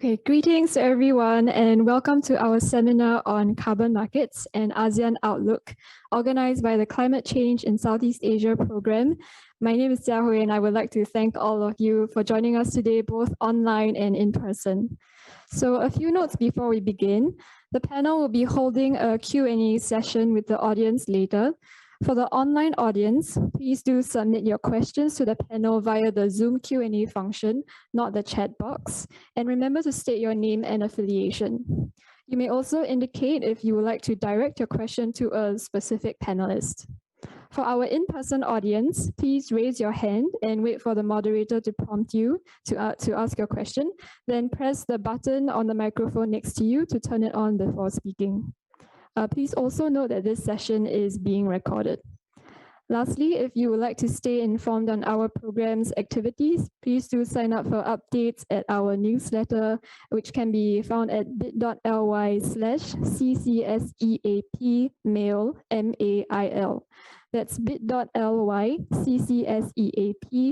Okay, greetings to everyone and welcome to our seminar on carbon markets and ASEAN Outlook, organized by the Climate Change in Southeast Asia program. My name is Jia Hui and I would like to thank all of you for joining us today, both online and in person. So a few notes before we begin. The panel will be holding a Q&A session with the audience later. For the online audience, please do submit your questions to the panel via the Zoom Q&A function, not the chat box. And remember to state your name and affiliation. You may also indicate if you would like to direct your question to a specific panelist. For our in-person audience, please raise your hand and wait for the moderator to prompt you to ask your question. Then press the button on the microphone next to you to turn it on before speaking. Please also note that this session is being recorded. Lastly, if you would like to stay informed on our program's activities, please do sign up for updates at our newsletter, which can be found at bit.ly/CCSEAP MAIL. That's bit.ly/CCSEAP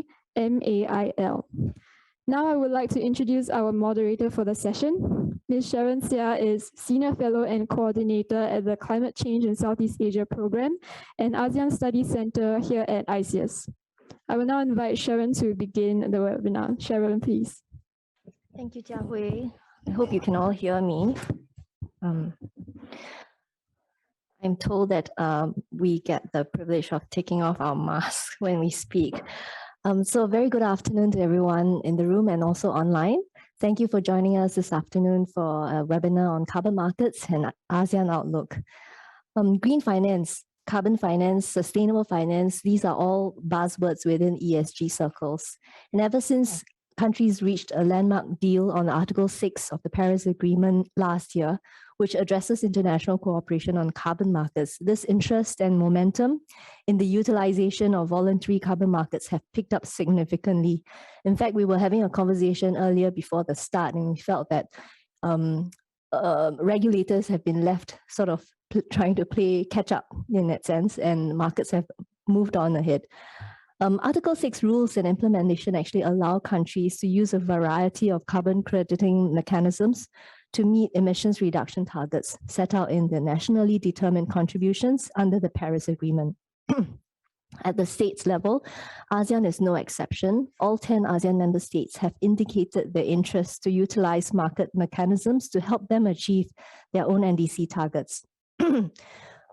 Now I would like to introduce our moderator for the session. Ms. Sharon Seah is Senior Fellow and Coordinator at the Climate Change in Southeast Asia program and ASEAN Studies Center here at ISEAS. I will now invite Sharon to begin the webinar. Sharon, please. Thank you, Jia Hui. I hope you can all hear me. I'm told that we get the privilege of taking off our masks when we speak. So a very good afternoon to everyone in the room and also online. Thank you for joining us this afternoon for a webinar on carbon markets and ASEAN Outlook. Green finance, carbon finance, sustainable finance, these are all buzzwords within ESG circles. And ever since countries reached a landmark deal on Article 6 of the Paris Agreement last year, which addresses international cooperation on carbon markets, this interest and momentum in the utilization of voluntary carbon markets have picked up significantly. In fact, we were having a conversation earlier before the start, and we felt that regulators have been left sort of trying to play catch up in that sense, and markets have moved on ahead. Article 6 rules and implementation actually allow countries to use a variety of carbon crediting mechanisms to meet emissions reduction targets set out in the nationally determined contributions under the Paris Agreement. At the states level, ASEAN is no exception. All 10 ASEAN member states have indicated their interest to utilize market mechanisms to help them achieve their own NDC targets.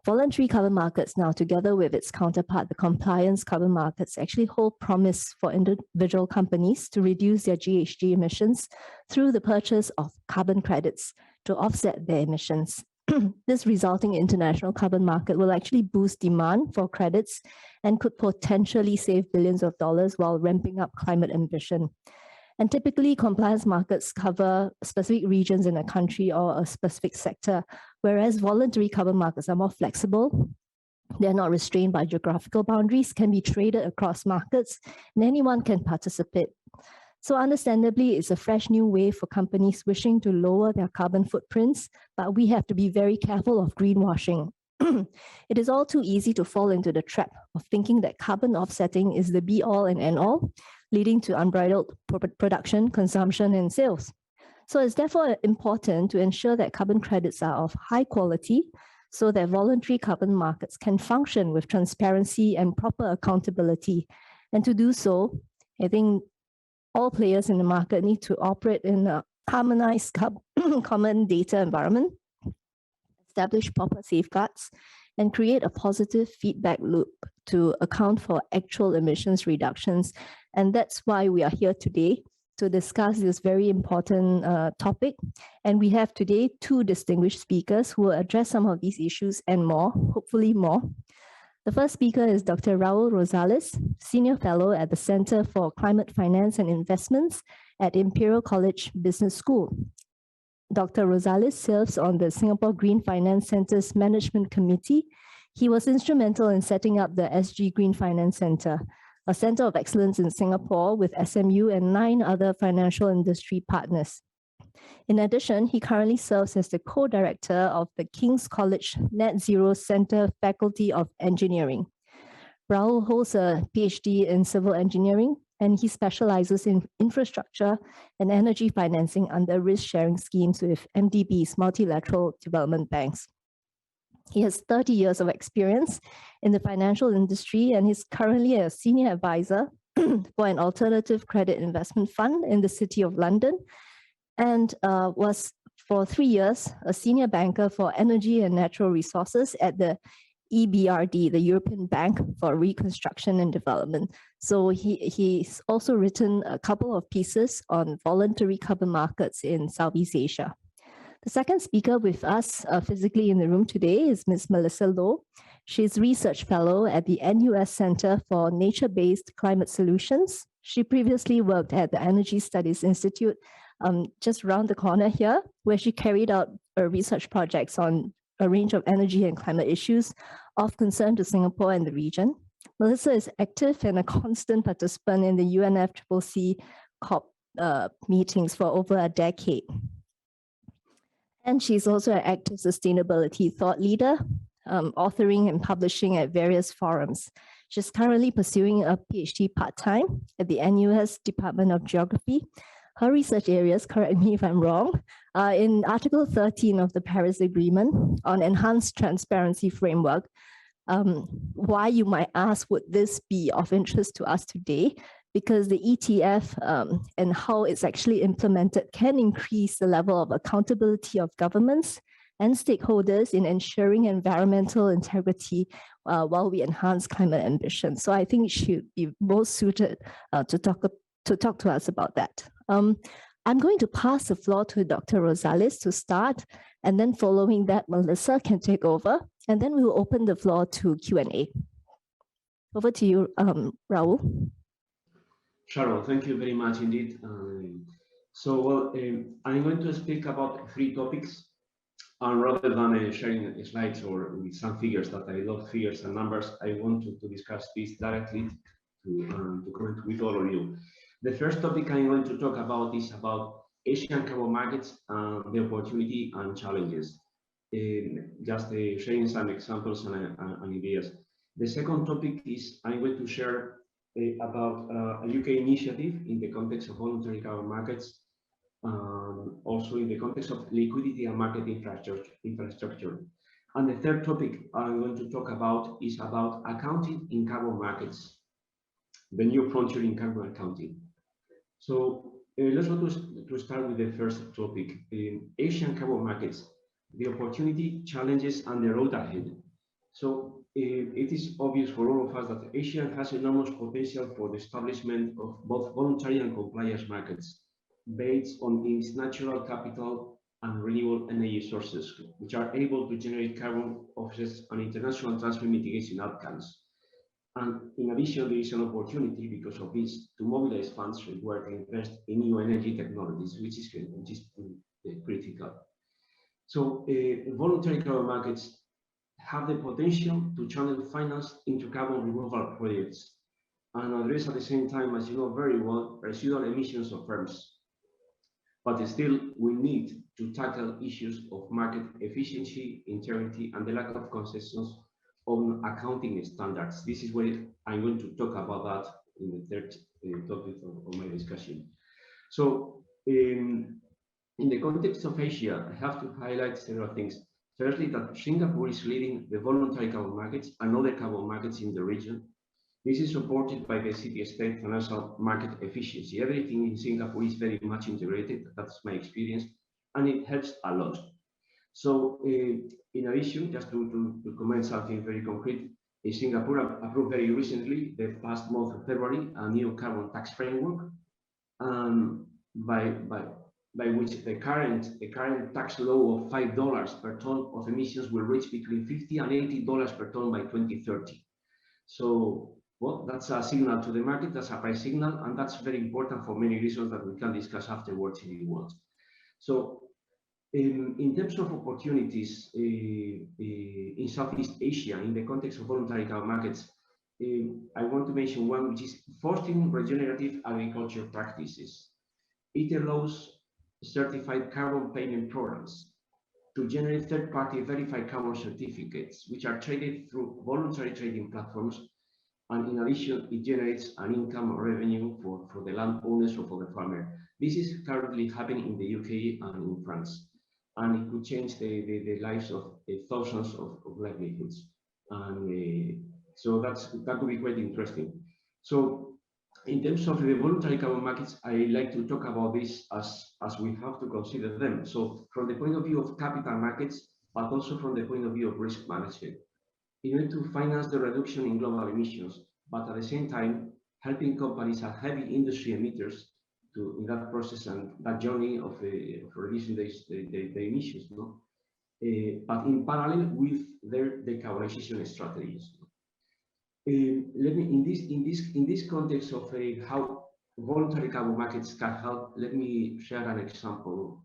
Voluntary carbon markets now, together with its counterpart, the compliance carbon markets, actually hold promise for individual companies to reduce their GHG emissions through the purchase of carbon credits to offset their emissions. This resulting international carbon market will actually boost demand for credits and could potentially save billions of dollars while ramping up climate ambition. And typically, compliance markets cover specific regions in a country or a specific sector, whereas voluntary carbon markets are more flexible. They're not restrained by geographical boundaries, can be traded across markets, and anyone can participate. So understandably, it's a fresh new way for companies wishing to lower their carbon footprints, but we have to be very careful of greenwashing. It is all too easy to fall into the trap of thinking that carbon offsetting is the be-all and end-all, leading to unbridled production, consumption, and sales. So it's therefore important to ensure that carbon credits are of high quality so that voluntary carbon markets can function with transparency and proper accountability. And to do so, I think all players in the market need to operate in a harmonized common data environment, establish proper safeguards, and create a positive feedback loop to account for actual emissions reductions. And that's why we are here today to discuss this very important topic. And we have today two distinguished speakers who will address some of these issues and more, hopefully more. The first speaker is Dr. Raúl Rosales, Senior Fellow at the Center for Climate Finance and Investments at Imperial College Business School. Dr. Rosales serves on the Singapore Green Finance Center's Management Committee. He was instrumental in setting up the SG Green Finance Center, a center of excellence in Singapore with SMU and 9 other financial industry partners. In addition, he currently serves as the co-director of the King's College Net Zero Center Faculty of Engineering. Raúl holds a PhD in civil engineering and he specializes in infrastructure and energy financing under risk-sharing schemes with MDBs, multilateral development banks. He has 30 years of experience in the financial industry, and he's currently a senior advisor for an alternative credit investment fund in the City of London, and was for 3 years a senior banker for energy and natural resources at the EBRD, the European Bank for Reconstruction and Development. So he's also written a couple of pieces on voluntary carbon markets in Southeast Asia. The second speaker with us physically in the room today is Ms. Melissa Lowe. She's Research Fellow at the NUS Center for Nature-Based Climate Solutions. She previously worked at the Energy Studies Institute just around the corner here, where she carried out research projects on a range of energy and climate issues of concern to Singapore and the region. Melissa is active and a constant participant in the UNFCCC COP meetings for over a decade. And she's also an active sustainability thought leader, authoring and publishing at various forums. She's currently pursuing a PhD part-time at the NUS Department of Geography. Her research areas, correct me if I'm wrong, are in Article 13 of the Paris Agreement on Enhanced Transparency Framework. Why, you might ask, would this be of interest to us today? Because the ETF and how it's actually implemented can increase the level of accountability of governments and stakeholders in ensuring environmental integrity while we enhance climate ambition. So I think she should be most suited to talk to us about that. I'm going to pass the floor to Dr. Rosales to start, and then following that, Melissa can take over, and then we will open the floor to Q&A. Over to you, Raúl. Sharon, thank you very much indeed. I'm going to speak about 3 topics, and rather than sharing slides or with some figures, that I love figures and numbers, I want to discuss this directly to comment with all of you. The first topic I'm going to talk about is about Asian carbon markets and the opportunity and challenges. Just sharing some examples and ideas. The second topic is I'm going to share about a UK initiative in the context of voluntary carbon markets, also in the context of liquidity and market infrastructure. And the third topic I'm going to talk about is about accounting in carbon markets, the new frontier in carbon accounting. So let's go to start with the first topic, Asian carbon markets, the opportunity, challenges, and the road ahead. So it is obvious for all of us that Asia has enormous potential for the establishment of both voluntary and compliance markets based on its natural capital and renewable energy sources, which are able to generate carbon offsets and international transfer mitigation outcomes. And in addition, there is an opportunity because of this to mobilize funds required to invest in new energy technologies, which is critical. So voluntary carbon markets have the potential to channel finance into carbon removal projects and address at the same time, as you know very well, residual emissions of firms. But still, we need to tackle issues of market efficiency, integrity, and the lack of concessions on accounting standards. This is where I'm going to talk about that in the third topic of my discussion. So in the context of Asia, I have to highlight several things. Firstly, that Singapore is leading the voluntary carbon markets and other carbon markets in the region. This is supported by the city-state financial market efficiency. Everything in Singapore is very much integrated. That's my experience, and it helps a lot. So in addition, just to comment something very concrete, Singapore approved very recently, the past month of February, a new carbon tax framework, by which the current tax law of $5 per ton of emissions will reach between $50 and $80 per ton by 2030. So, well, that's a signal to the market, that's a price signal, and that's very important for many reasons that we can discuss afterwards if you want. So, in terms of opportunities in Southeast Asia, in the context of voluntary carbon markets, I want to mention one, which is fostering regenerative agriculture practices. It allows certified carbon payment programs to generate third-party verified carbon certificates, which are traded through voluntary trading platforms And in addition, it generates an income or revenue for the landowners or for the farmer. This is currently happening in the UK and in France, and it could change the lives of thousands of livelihoods. And so that would be quite interesting. So in terms of the voluntary carbon markets, I like to talk about this as we have to consider them. So from the point of view of capital markets, but also from the point of view of risk management, in order to finance the reduction in global emissions, but at the same time, helping companies and heavy industry emitters in that process and that journey of reducing the emissions, no? But in parallel with their decarbonization strategies. Let me, in this context of how voluntary carbon markets can help, let me share an example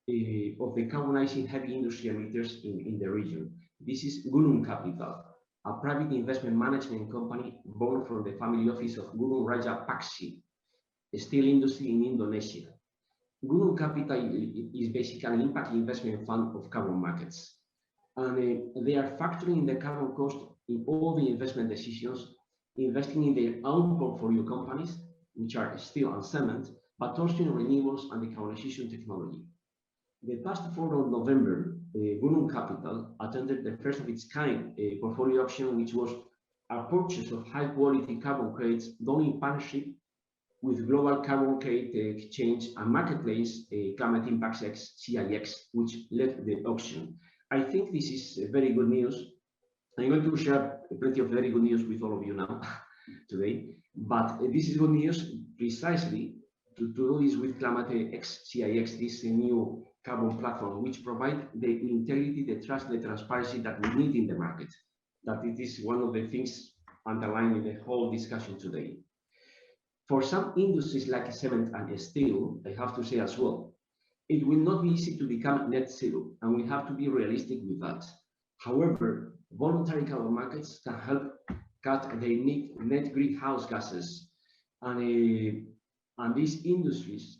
of decarbonizing heavy industry emitters in the region. This is Gunung Capital, a private investment management company born from the family office of Gunung Raja Paksi, a steel industry in Indonesia. Gunung Capital is basically an impact investment fund of carbon markets. And they are factoring in the carbon cost in all the investment decisions, investing in their own portfolio companies, which are steel and cement, but also in renewables and decarbonization technology. The past 4th of November, Gunung Capital attended the first of its kind portfolio auction, which was a purchase of high quality carbon credits done in partnership with Global Carbon Credit Exchange and Marketplace Climate Impacts X, CIX, which led the auction. I think this is very good news. I'm going to share plenty of very good news with all of you now today, but this is good news precisely to do this with Climate X, CIX, this new carbon platform, which provide the integrity, the trust, the transparency that we need in the market. That it is one of the things underlying the whole discussion today. For some industries like cement and steel, I have to say as well, it will not be easy to become net zero, and we have to be realistic with that. However, voluntary carbon markets can help cut the net greenhouse gases, and these industries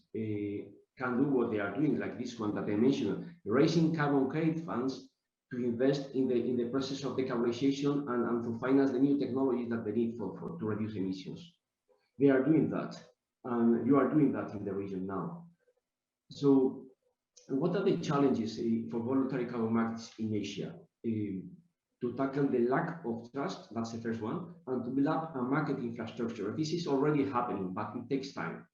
can do what they are doing, like this one that I mentioned, raising carbon credit funds to invest in the process of decarbonization and to finance the new technologies that they need to reduce emissions. They are doing that, and you are doing that in the region now. So, what are the challenges for voluntary carbon markets in Asia? To tackle the lack of trust, that's the first one, and to build up a market infrastructure. This is already happening, but it takes time.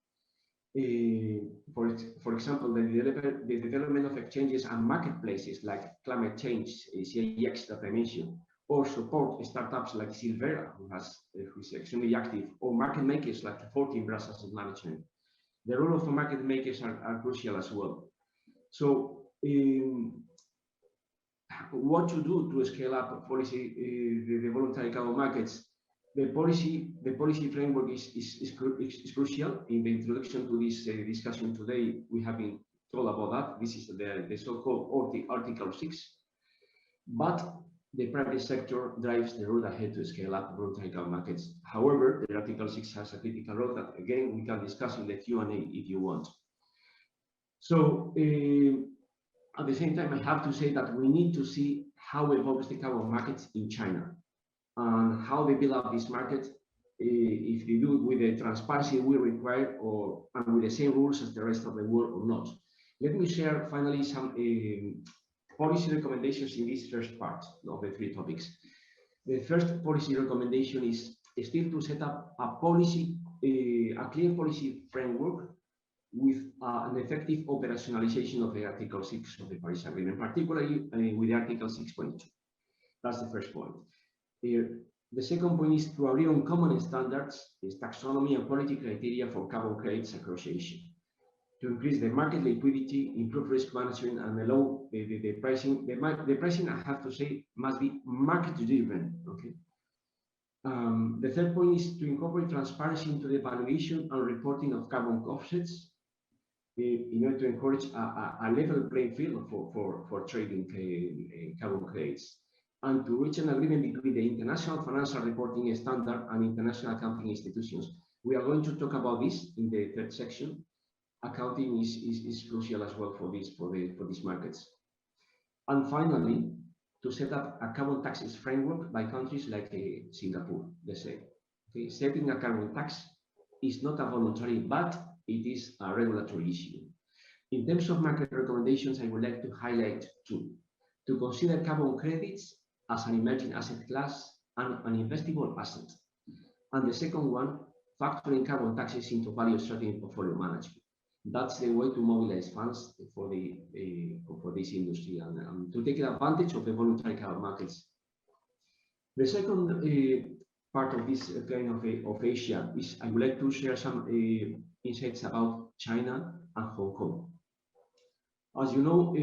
For example, the development of exchanges and marketplaces like climate change, CIX that I mentioned, or support startups like Silvera, who is extremely active, or market makers like Fortin Brussels Asset Management. The role of the market makers are crucial as well. So, what to do to scale up policy, the voluntary carbon markets? The policy framework is crucial. In the introduction to this discussion today, we have been told about that. This is the so-called Article 6. But the private sector drives the road ahead to scale up voluntary carbon markets. However, the Article 6 has a critical role that, again, we can discuss in the Q&A if you want. So, at the same time, I have to say that we need to see how evolves the carbon markets in China and how they build up this market, if they do it with the transparency we require and with the same rules as the rest of the world or not. Let me share finally some policy recommendations in this first part of the three topics. The first policy recommendation is still to set up a clear policy framework with an effective operationalization of the Article 6 of the Paris Agreement, particularly with the Article 6.2. That's the first point. The second point is to agree on common standards, taxonomy and quality criteria for carbon credits across Asia, to increase the market liquidity, improve risk management, and allow the pricing. The pricing, I have to say, must be market-driven. Okay. The third point is to incorporate transparency into the valuation and reporting of carbon offsets, in order to encourage a level playing field for trading carbon credits, and to reach an agreement between the international financial reporting standard and international accounting institutions. We are going to talk about this in the third section. Accounting is crucial as well for these markets. And finally, to set up a carbon taxes framework by countries like Singapore, let's say. Okay, setting a carbon tax is not a voluntary, but it is a regulatory issue. In terms of market recommendations, I would like to highlight two. To consider carbon credits as an emerging asset class and an investable asset. And the second one, factoring carbon taxes into value strategy and portfolio management. That's the way to mobilize funds for this industry and to take advantage of the voluntary carbon markets. The second part of this kind of Asia is I would like to share some insights about China and Hong Kong. As you know,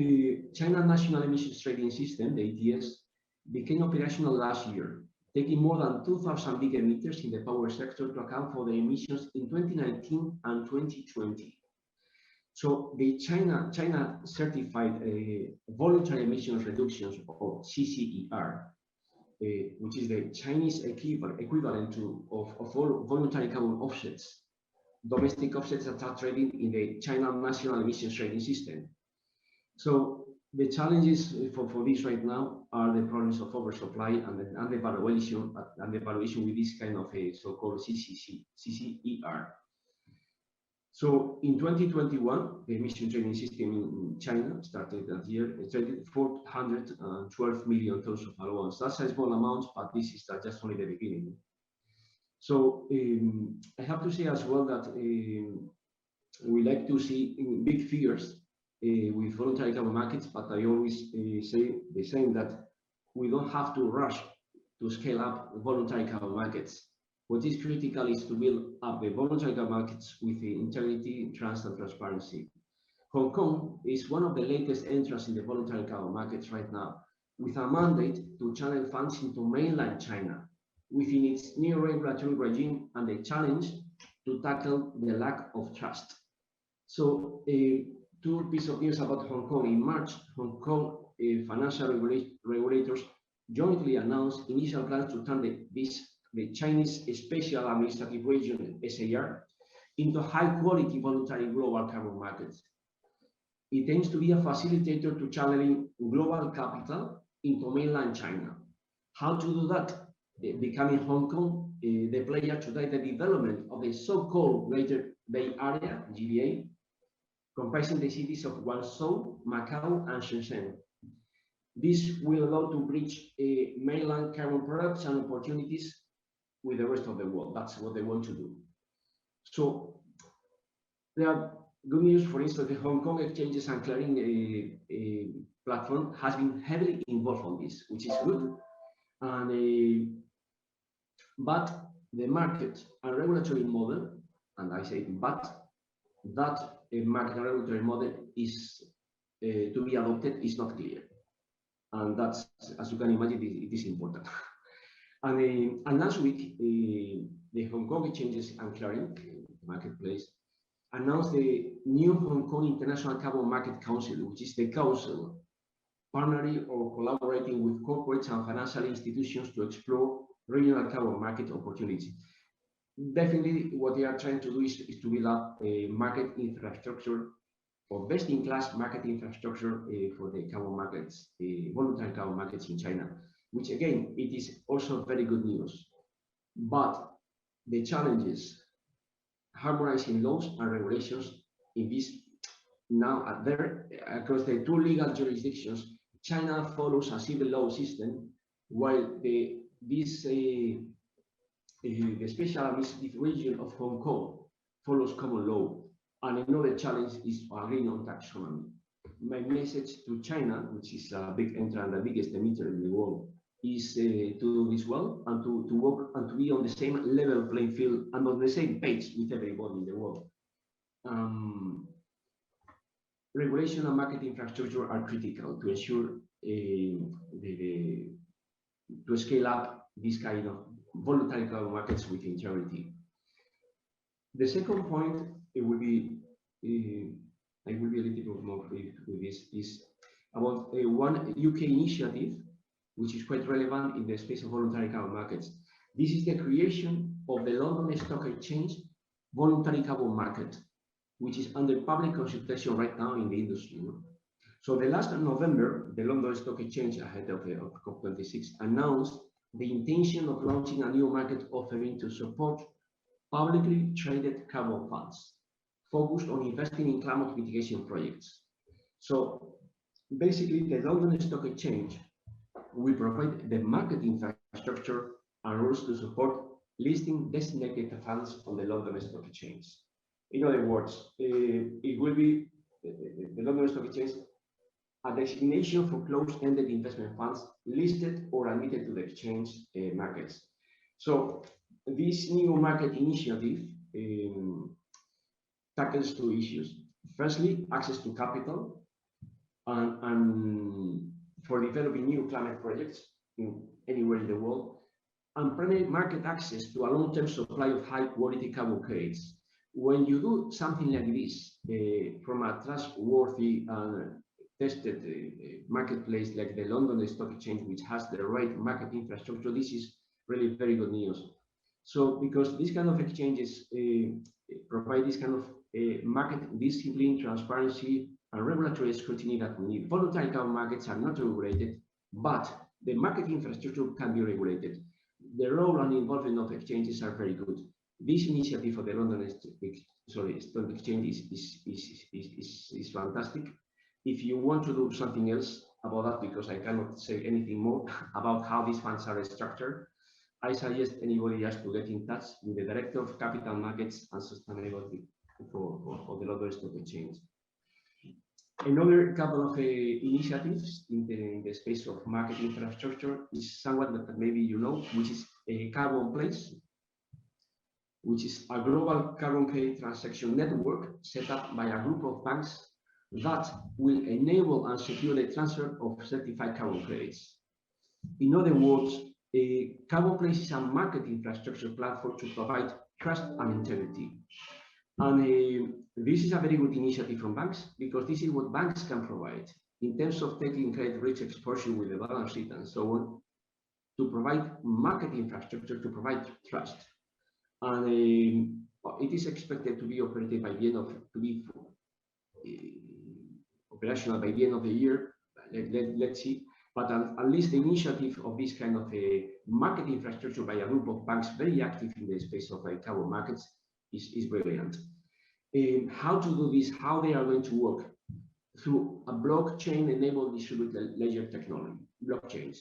China National Emissions Trading System, the ATS, became operational last year, taking more than 2,000 gigameters in the power sector to account for the emissions in 2019 and 2020. So the China certified voluntary emissions reductions, or CCER, which is the Chinese equivalent of all voluntary carbon offsets, domestic offsets that are traded in the China National Emissions Trading System. So the challenges for this right now are the problems of oversupply and the valuation with this kind of a so-called CCER. So in 2021, the emission trading system in China started that year. It traded 412 million tons of allowance. That's a small amount, but this is just only the beginning. So I have to say as well that we like to see big figures with voluntary carbon markets, but I always say the same, that we don't have to rush to scale up voluntary carbon markets. What is critical is to build up the voluntary carbon markets with the integrity, trust, and transparency. Hong Kong is one of the latest entrants in the voluntary carbon markets right now, with a mandate to channel funds into mainland China within its new regulatory regime and the challenge to tackle the lack of trust. So, two pieces of news about Hong Kong. In March, Hong Kong financial regulators jointly announced initial plans to turn the Chinese Special Administrative Region, SAR, into high-quality voluntary global carbon markets. It aims to be a facilitator to channeling global capital into mainland China. How to do that? Becoming Hong Kong the player to drive the development of the so-called Greater Bay Area, GBA, comprising the cities of Guangzhou, Macau, and Shenzhen. This will allow to bridge mainland carbon products and opportunities with the rest of the world. That's what they want to do. So there are good news. For instance, the Hong Kong Exchanges and Clearing platform has been heavily involved on this, which is good. And but the market and regulatory model, and I say but, that a market and regulatory model is to be adopted is not clear. And that's, as you can imagine, it is important. And last week, the Hong Kong Exchanges and Clearing marketplace announced the new Hong Kong International Carbon Market Council, which is the council partnering or collaborating with corporates and financial institutions to explore regional carbon market opportunities. Definitely, what they are trying to do is to build up a market infrastructure or best-in-class market infrastructure for the carbon markets, voluntary carbon markets in China, which again, it is also very good news. But the challenges, harmonizing laws and regulations in this now are there across the two legal jurisdictions. China follows a civil law system, while the Special Administrative Region of Hong Kong follows common law. And another challenge is agreeing on taxonomy. My message to China, which is a big entrant, the biggest emitter in the world, is to do this well and to work and to be on the same level playing field and on the same page with everybody in the world. Regulation and market infrastructure are critical to ensure to scale up this kind of voluntary carbon markets with integrity. The second point, it will be I will be a little bit more brief with this, is about one UK initiative which is quite relevant in the space of voluntary carbon markets. This is the creation of the London Stock Exchange voluntary carbon market, which is under public consultation right now in the industry. So the last November, the London Stock Exchange, ahead of COP26, announced the intention of launching a new market offering to support publicly traded carbon funds focused on investing in climate mitigation projects. So basically, the London Stock Exchange will provide the market infrastructure and rules to support listing designated funds on the London Stock Exchange. In other words, it will be the London Stock Exchange a designation for closed-ended investment funds listed or admitted to the exchange markets. So this new market initiative tackles two issues. Firstly, access to capital and for developing new climate projects anywhere in the world, and primary market access to a long-term supply of high-quality carbon credits. When you do something like this from a trustworthy and tested marketplace like the London Stock Exchange, which has the right market infrastructure, this is really very good news. So because these kind of exchanges provide this kind of market discipline, transparency, and regulatory scrutiny that we need. Voluntary carbon markets are not regulated, but the market infrastructure can be regulated. The role and involvement of exchanges are very good. This initiative for the London Stock Exchange is fantastic. If you want to do something else about that, because I cannot say anything more about how these funds are structured, I suggest anybody just to get in touch with the Director of Capital Markets and Sustainability for the London Stock Exchange. Another couple of initiatives in the space of market infrastructure is somewhat that maybe you know, which is a Carbon Place, which is a global carbon credit transaction network set up by a group of banks that will enable and secure the transfer of certified carbon credits. In other words, a Carbon Place is a market infrastructure platform to provide trust and integrity. And this is a very good initiative from banks, because this is what banks can provide in terms of taking credit risk exposure with the balance sheet and so on, to provide market infrastructure, to provide trust. And it is expected to be operated by the end of, operational by the end of the year. Let's see. But at least the initiative of this kind of a market infrastructure by a group of banks very active in the space of carbon markets is brilliant. How to do this, how they are going to work through a blockchain-enabled distributed ledger technology, blockchains.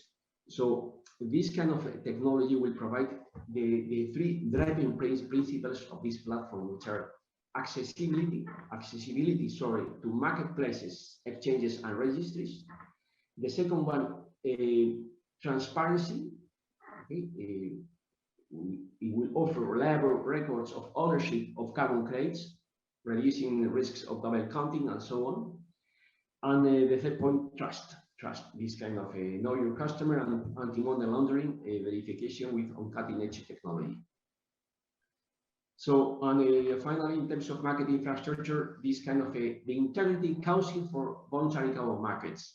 So this kind of technology will provide the three driving principles of this platform, which are accessibility, to marketplaces, exchanges, and registries. The second one, transparency. Okay? It will offer reliable records of ownership of carbon credits, reducing the risks of double counting and so on. And the third point, trust. This kind of know your customer and anti-money laundering verification with on cutting-edge technology. So, and finally, in terms of market infrastructure, this kind of the Integrity Council for Voluntary Carbon Markets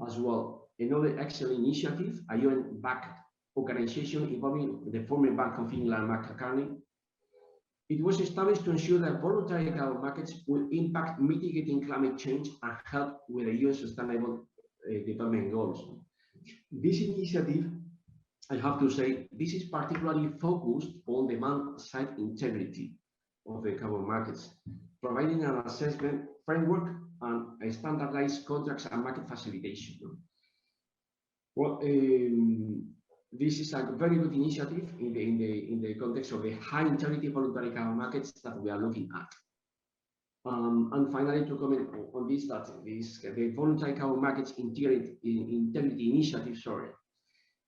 as well. Another excellent initiative, a UN-backed organization involving the former Bank of England, Mark Carney. It was established to ensure that voluntary carbon markets will impact mitigating climate change and help with the UN Sustainable Development Goals. This initiative, I have to say, this is particularly focused on demand-side integrity of the carbon markets, providing an assessment framework and a standardized contracts and market facilitation. Well, this is a very good initiative in the context of the high integrity voluntary carbon markets that we are looking at. And finally, to comment on this, that the voluntary carbon markets integrity initiative,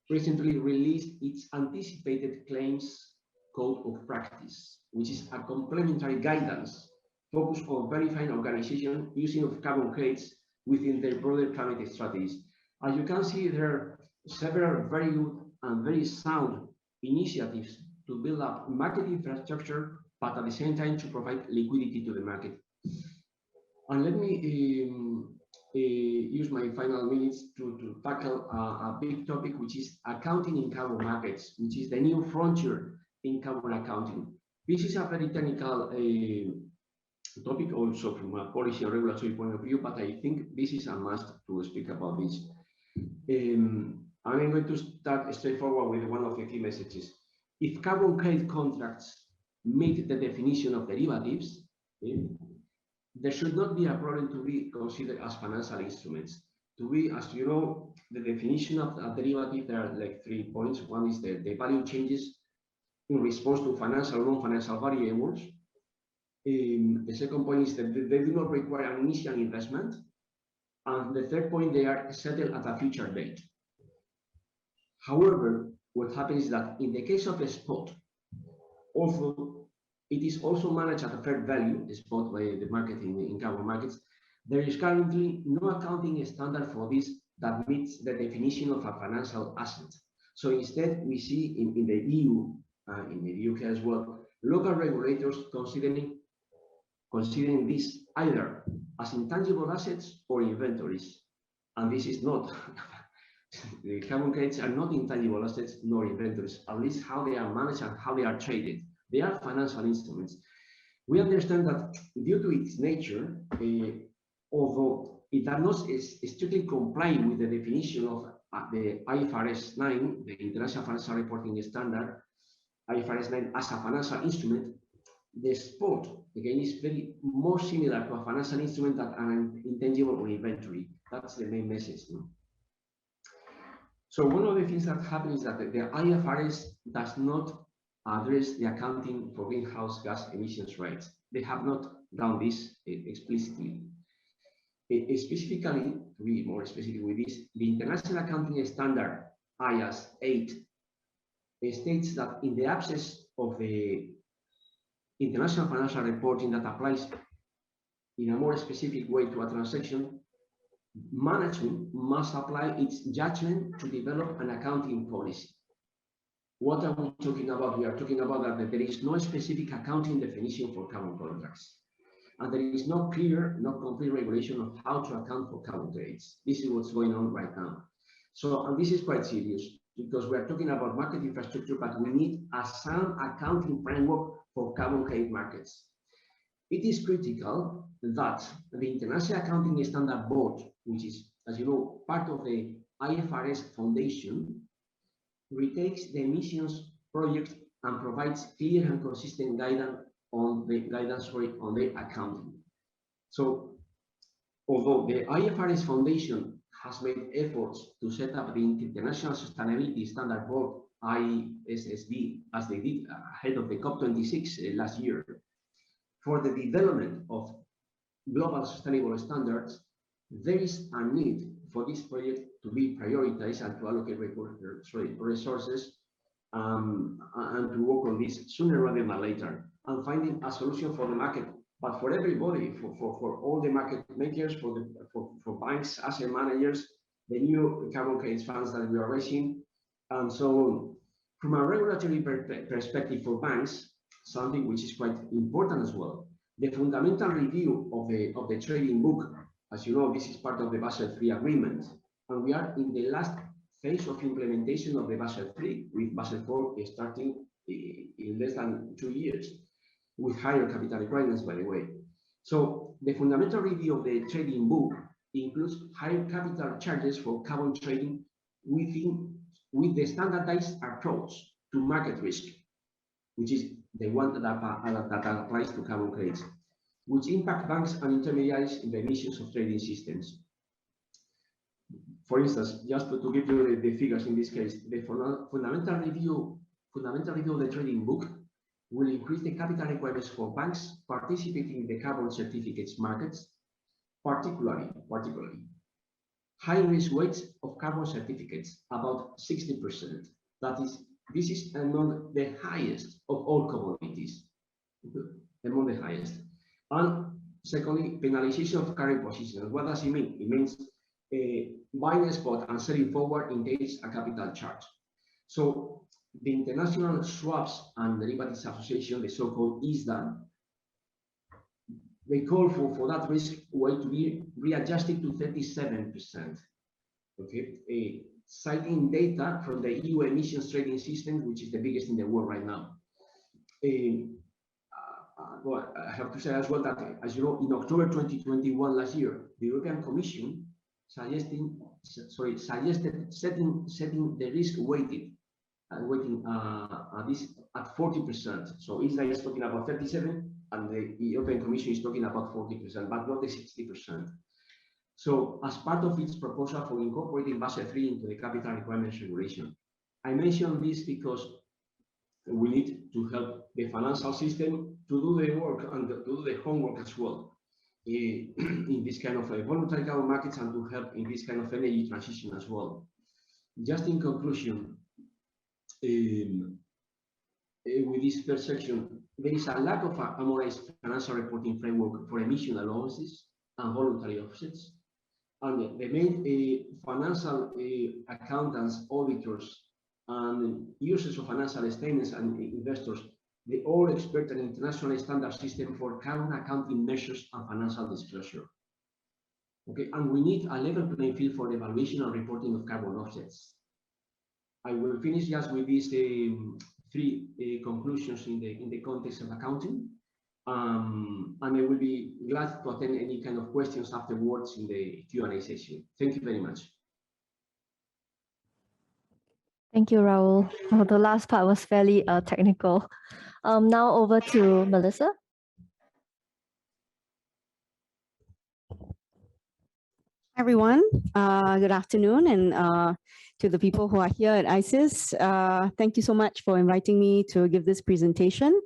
recently released its anticipated claims code of practice, which is a complementary guidance focused on verifying organizations using of carbon credits within their broader climate strategies. As you can see, there are several very good and very sound initiatives to build up market infrastructure, but at the same time to provide liquidity to the market. And let me use my final minutes to tackle a big topic, which is accounting in carbon markets, which is the new frontier in carbon accounting. This is a very technical topic also from a policy and regulatory point of view, but I think this is a must to speak about this. And I'm going to start straightforward with one of the key messages. If carbon credit contracts meet the definition of derivatives, there should not be a problem to be considered as financial instruments. To be, as you know, the definition of a derivative, there are like 3 points. One is the value changes in response to financial or non-financial variables. The second point is that they do not require an initial investment. And the third point, they are settled at a future date. However, what happens is that in the case of a spot, although it is also managed at a fair value, the spot by the market in carbon markets, there is currently no accounting standard for this that meets the definition of a financial asset. So instead, we see in the EU, in the UK as well, local regulators considering this either as intangible assets or inventories. And this is not, the carbon credits are not intangible assets nor inventories, at least how they are managed and how they are traded. They are financial instruments. We understand that due to its nature, although it does not strictly comply with the definition of the IFRS 9, the International Financial Reporting Standard, IFRS 9 as a financial instrument, the spot, again, is very more similar to a financial instrument than an intangible or inventory. That's the main message. No? So one of the things that happens is that the IFRS does not address the accounting for greenhouse gas emissions rights. They have not done this explicitly. Specifically, to be more specific with this, the International Accounting Standard IAS 8 states that in the absence of the international financial reporting that applies in a more specific way to a transaction, management must apply its judgment to develop an accounting policy. What are we talking about? We are talking about that there is no specific accounting definition for carbon contracts. And there is no clear, no complete regulation of how to account for carbon credits. This is what's going on right now. So, and this is quite serious because we are talking about market infrastructure, but we need a sound accounting framework for carbon credit markets. It is critical that the International Accounting Standard Board, which is, as you know, part of the IFRS Foundation, retakes the emissions project and provides clear and consistent guidance on the accounting. So, although the IFRS Foundation has made efforts to set up the International Sustainability Standard Board, ISSB, as they did ahead of the COP26 last year, for the development of global sustainable standards, there is a need for this project to be prioritized and to allocate resources and to work on this sooner rather than later, and finding a solution for the market, but for everybody, for all the market makers, for banks, asset managers, the new carbon credits funds that we are raising, and so on. From a regulatory perspective for banks, something which is quite important as well, the fundamental review of the trading book, as you know, this is part of the Basel III agreement, and we are in the last phase of implementation of the Basel III, with Basel IV starting in less than 2 years, with higher capital requirements, by the way. So the fundamental review of the trading book includes higher capital charges for carbon trading with the standardized approach to market risk, which is the one that applies to carbon credits, which impact banks and intermediaries in the emissions of trading systems. For instance, just to give you the figures in this case, the fundamental review of the trading book will increase the capital requirements for banks participating in the carbon certificates markets, particularly high risk weights of carbon certificates, about 60%. This is among the highest of all commodities, among the highest. And secondly, penalization of current positions. What does it mean? It means buying a spot and selling forward entails a capital charge. So the International Swaps and Derivatives Association, the so-called ISDA, they call for that risk weight to be readjusted to 37%. Okay, citing data from the EU emissions trading system, which is the biggest in the world right now. Well, I have to say as well that, as you know, in October 2021 last year, the European Commission suggested setting the risk weighting this at 40%. So ISEAS is talking about 37, and the European Commission is talking about 40%, but not the 60%. So as part of its proposal for incorporating Basel III into the capital requirements regulation, I mention this because we need to help the financial system to do the work and to do the homework as well in this kind of voluntary carbon markets, and to help in this kind of energy transition as well. Just in conclusion, with this first section, there is a lack of a harmonized financial reporting framework for emission allowances and voluntary offsets. And the main financial accountants, auditors, and users of financial statements and investors, they all expect an international standard system for carbon accounting measures and financial disclosure. Okay, and we need a level playing field for the evaluation and reporting of carbon offsets. I will finish just with these three conclusions in the context of accounting, and I will be glad to attend any kind of questions afterwards in the Q&A session. Thank you very much. Thank you, Raúl. Oh, the last part was fairly technical. Now over to Melissa. Hi everyone, good afternoon, and to the people who are here at ISEAS, thank you so much for inviting me to give this presentation.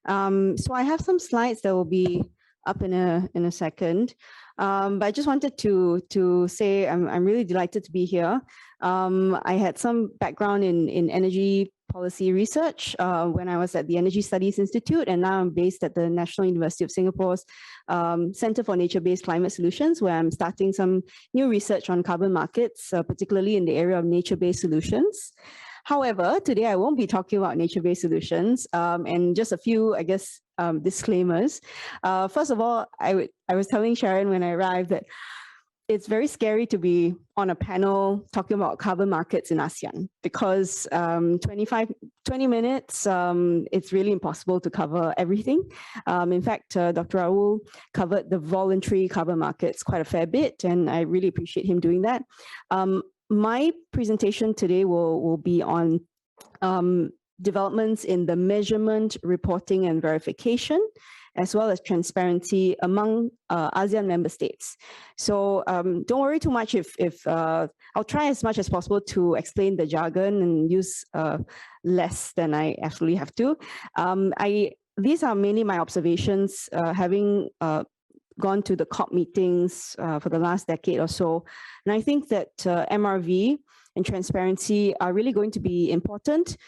So I have some slides that will be up in a second, but I just wanted to say I'm really delighted to be here. I had some background in energy policy research when I was at the Energy Studies Institute, and now I'm based at the National University of Singapore's Center for Nature-Based Climate Solutions, where I'm starting some new research on carbon markets, particularly in the area of nature-based solutions. However, today I won't be talking about nature-based solutions, and just a few, I guess, disclaimers. First of all, I was telling Sharon when I arrived that it's very scary to be on a panel talking about carbon markets in ASEAN, because 20 minutes, it's really impossible to cover everything. In fact, Dr. Raúl covered the voluntary carbon markets quite a fair bit, and I really appreciate him doing that. My presentation today will be on developments in the measurement, reporting, and verification, as well as transparency among ASEAN member states. So don't worry too much if I'll try as much as possible to explain the jargon and use less than I actually have to. These are mainly my observations, having gone to the COP meetings for the last decade or so. And I think that MRV and transparency are really going to be important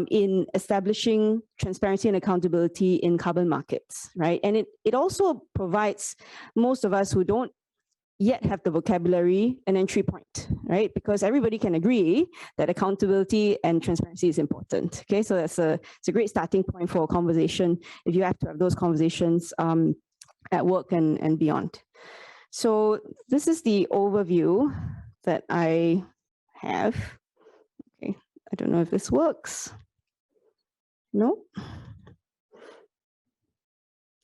in establishing transparency and accountability in carbon markets, right? And it also provides most of us who don't yet have the vocabulary an entry point, right? Because everybody can agree that accountability and transparency is important, okay? So it's a great starting point for a conversation if you have to have those conversations at work and beyond. So this is the overview that I have. Okay, I don't know if this works. No?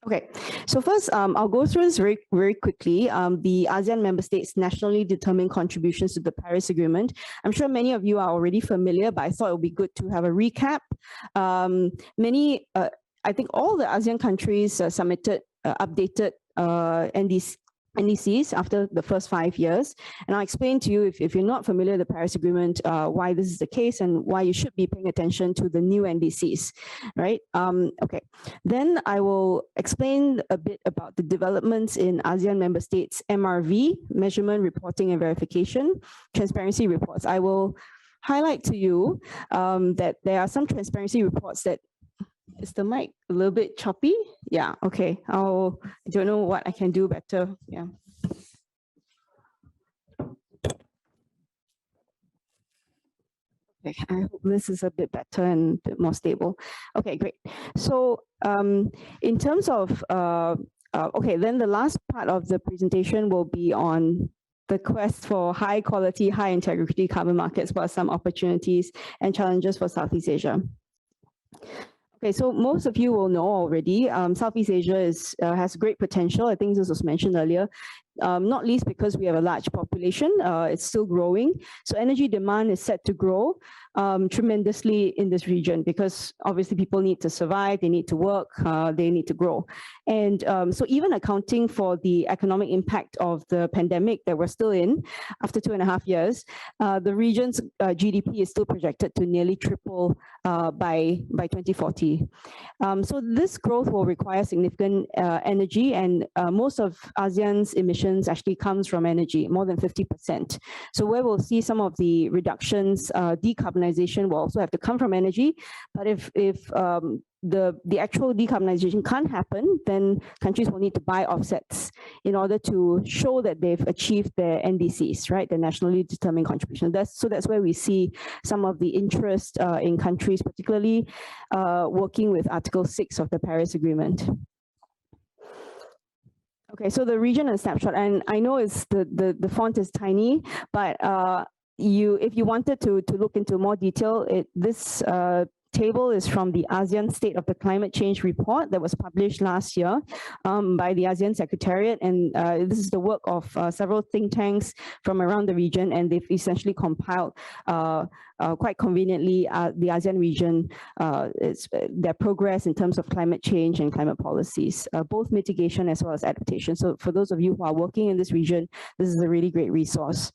Okay, so first I'll go through this very, very quickly. The ASEAN member states nationally determined contributions to the Paris Agreement. I'm sure many of you are already familiar, but I thought it would be good to have a recap. I think all the ASEAN countries submitted updated NDCs after the first 5 years. And I'll explain to you, if you're not familiar with the Paris Agreement, why this is the case and why you should be paying attention to the new NDCs, right? Okay, then I will explain a bit about the developments in ASEAN member states, MRV, measurement, reporting and verification, transparency reports. I will highlight to you that there are some transparency reports that is the mic a little bit choppy? Yeah, okay. I don't know what I can do better. Yeah. Okay, I hope this is a bit better and a bit more stable. Okay, great. So in terms of, okay, then the last part of the presentation will be on the quest for high quality, high integrity carbon markets, what are some opportunities and challenges for Southeast Asia. Okay, so most of you will know already, Southeast Asia has great potential. I think this was mentioned earlier. not least because we have a large population. It's still growing. So energy demand is set to grow tremendously in this region because obviously people need to survive, they need to work, they need to grow. And so even accounting for the economic impact of the pandemic that we're still in after 2.5 years, the region's GDP is still projected to nearly triple by 2040. So this growth will require significant energy, and most of ASEAN's emissions actually comes from energy, more than 50%. So where we'll see some of the reductions, decarbonization will also have to come from energy, but if the actual decarbonization can't happen, then countries will need to buy offsets in order to show that they've achieved their NDCs, right? The nationally determined contribution. That's where we see some of the interest in countries, particularly working with Article 6 of the Paris Agreement. Okay, so the region and snapshot, and I know it's the font is tiny, but if you wanted to look into more detail, this table is from the ASEAN State of the Climate Change report that was published last year by the ASEAN Secretariat, and this is the work of several think tanks from around the region, and they've essentially compiled quite conveniently the ASEAN region, their progress in terms of climate change and climate policies, both mitigation as well as adaptation. So for those of you who are working in this region, this is a really great resource.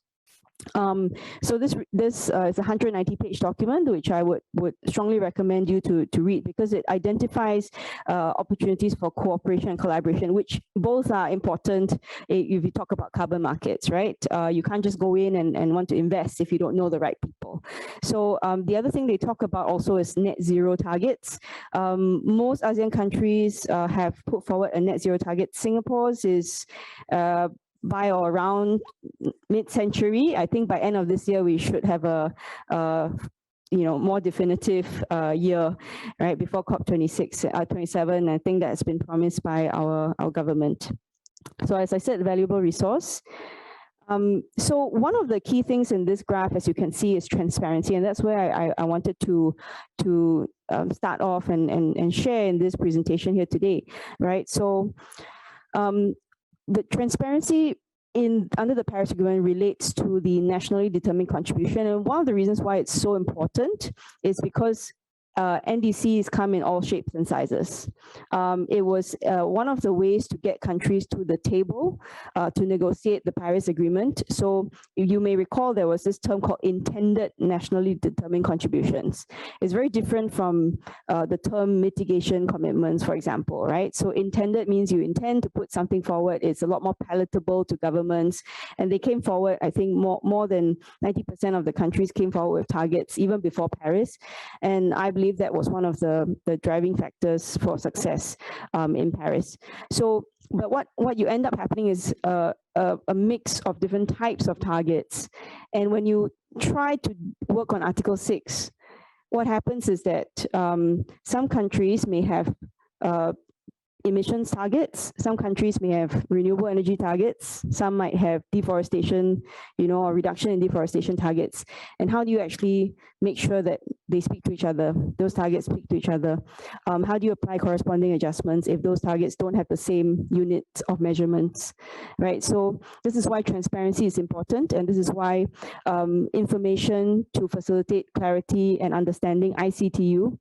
So this is a 190-page document, which I would strongly recommend you to read because it identifies opportunities for cooperation and collaboration, which both are important if you talk about carbon markets, right? You can't just go in and want to invest if you don't know the right people. So the other thing they talk about also is net zero targets. Most ASEAN countries have put forward a net zero target. Singapore's is by or around mid-century. I think by end of this year we should have a more definitive year, right, before COP26, 27. I think that's been promised by our government. So as I said, valuable resource. So one of the key things in this graph, as you can see, is transparency, and that's where I wanted to start off and share in this presentation here today, right? So the transparency under the Paris Agreement relates to the nationally determined contribution, and one of the reasons why it's so important is because NDCs come in all shapes and sizes. It was one of the ways to get countries to the table to negotiate the Paris Agreement. So you may recall there was this term called intended nationally determined contributions. It's very different from the term mitigation commitments, for example, right? So intended means you intend to put something forward. It's a lot more palatable to governments, and they came forward. I think more than 90% of the countries came forward with targets even before Paris, and I believe that was one of the driving factors for success in Paris. So, but what you end up happening is a mix of different types of targets. And when you try to work on Article 6, what happens is that some countries may have emissions targets, some countries may have renewable energy targets, some might have deforestation, or reduction in deforestation targets. And how do you actually make sure that they speak to each other, those targets speak to each other? How do you apply corresponding adjustments if those targets don't have the same units of measurements, right? So this is why transparency is important, and this is why information to facilitate clarity and understanding, ICTU,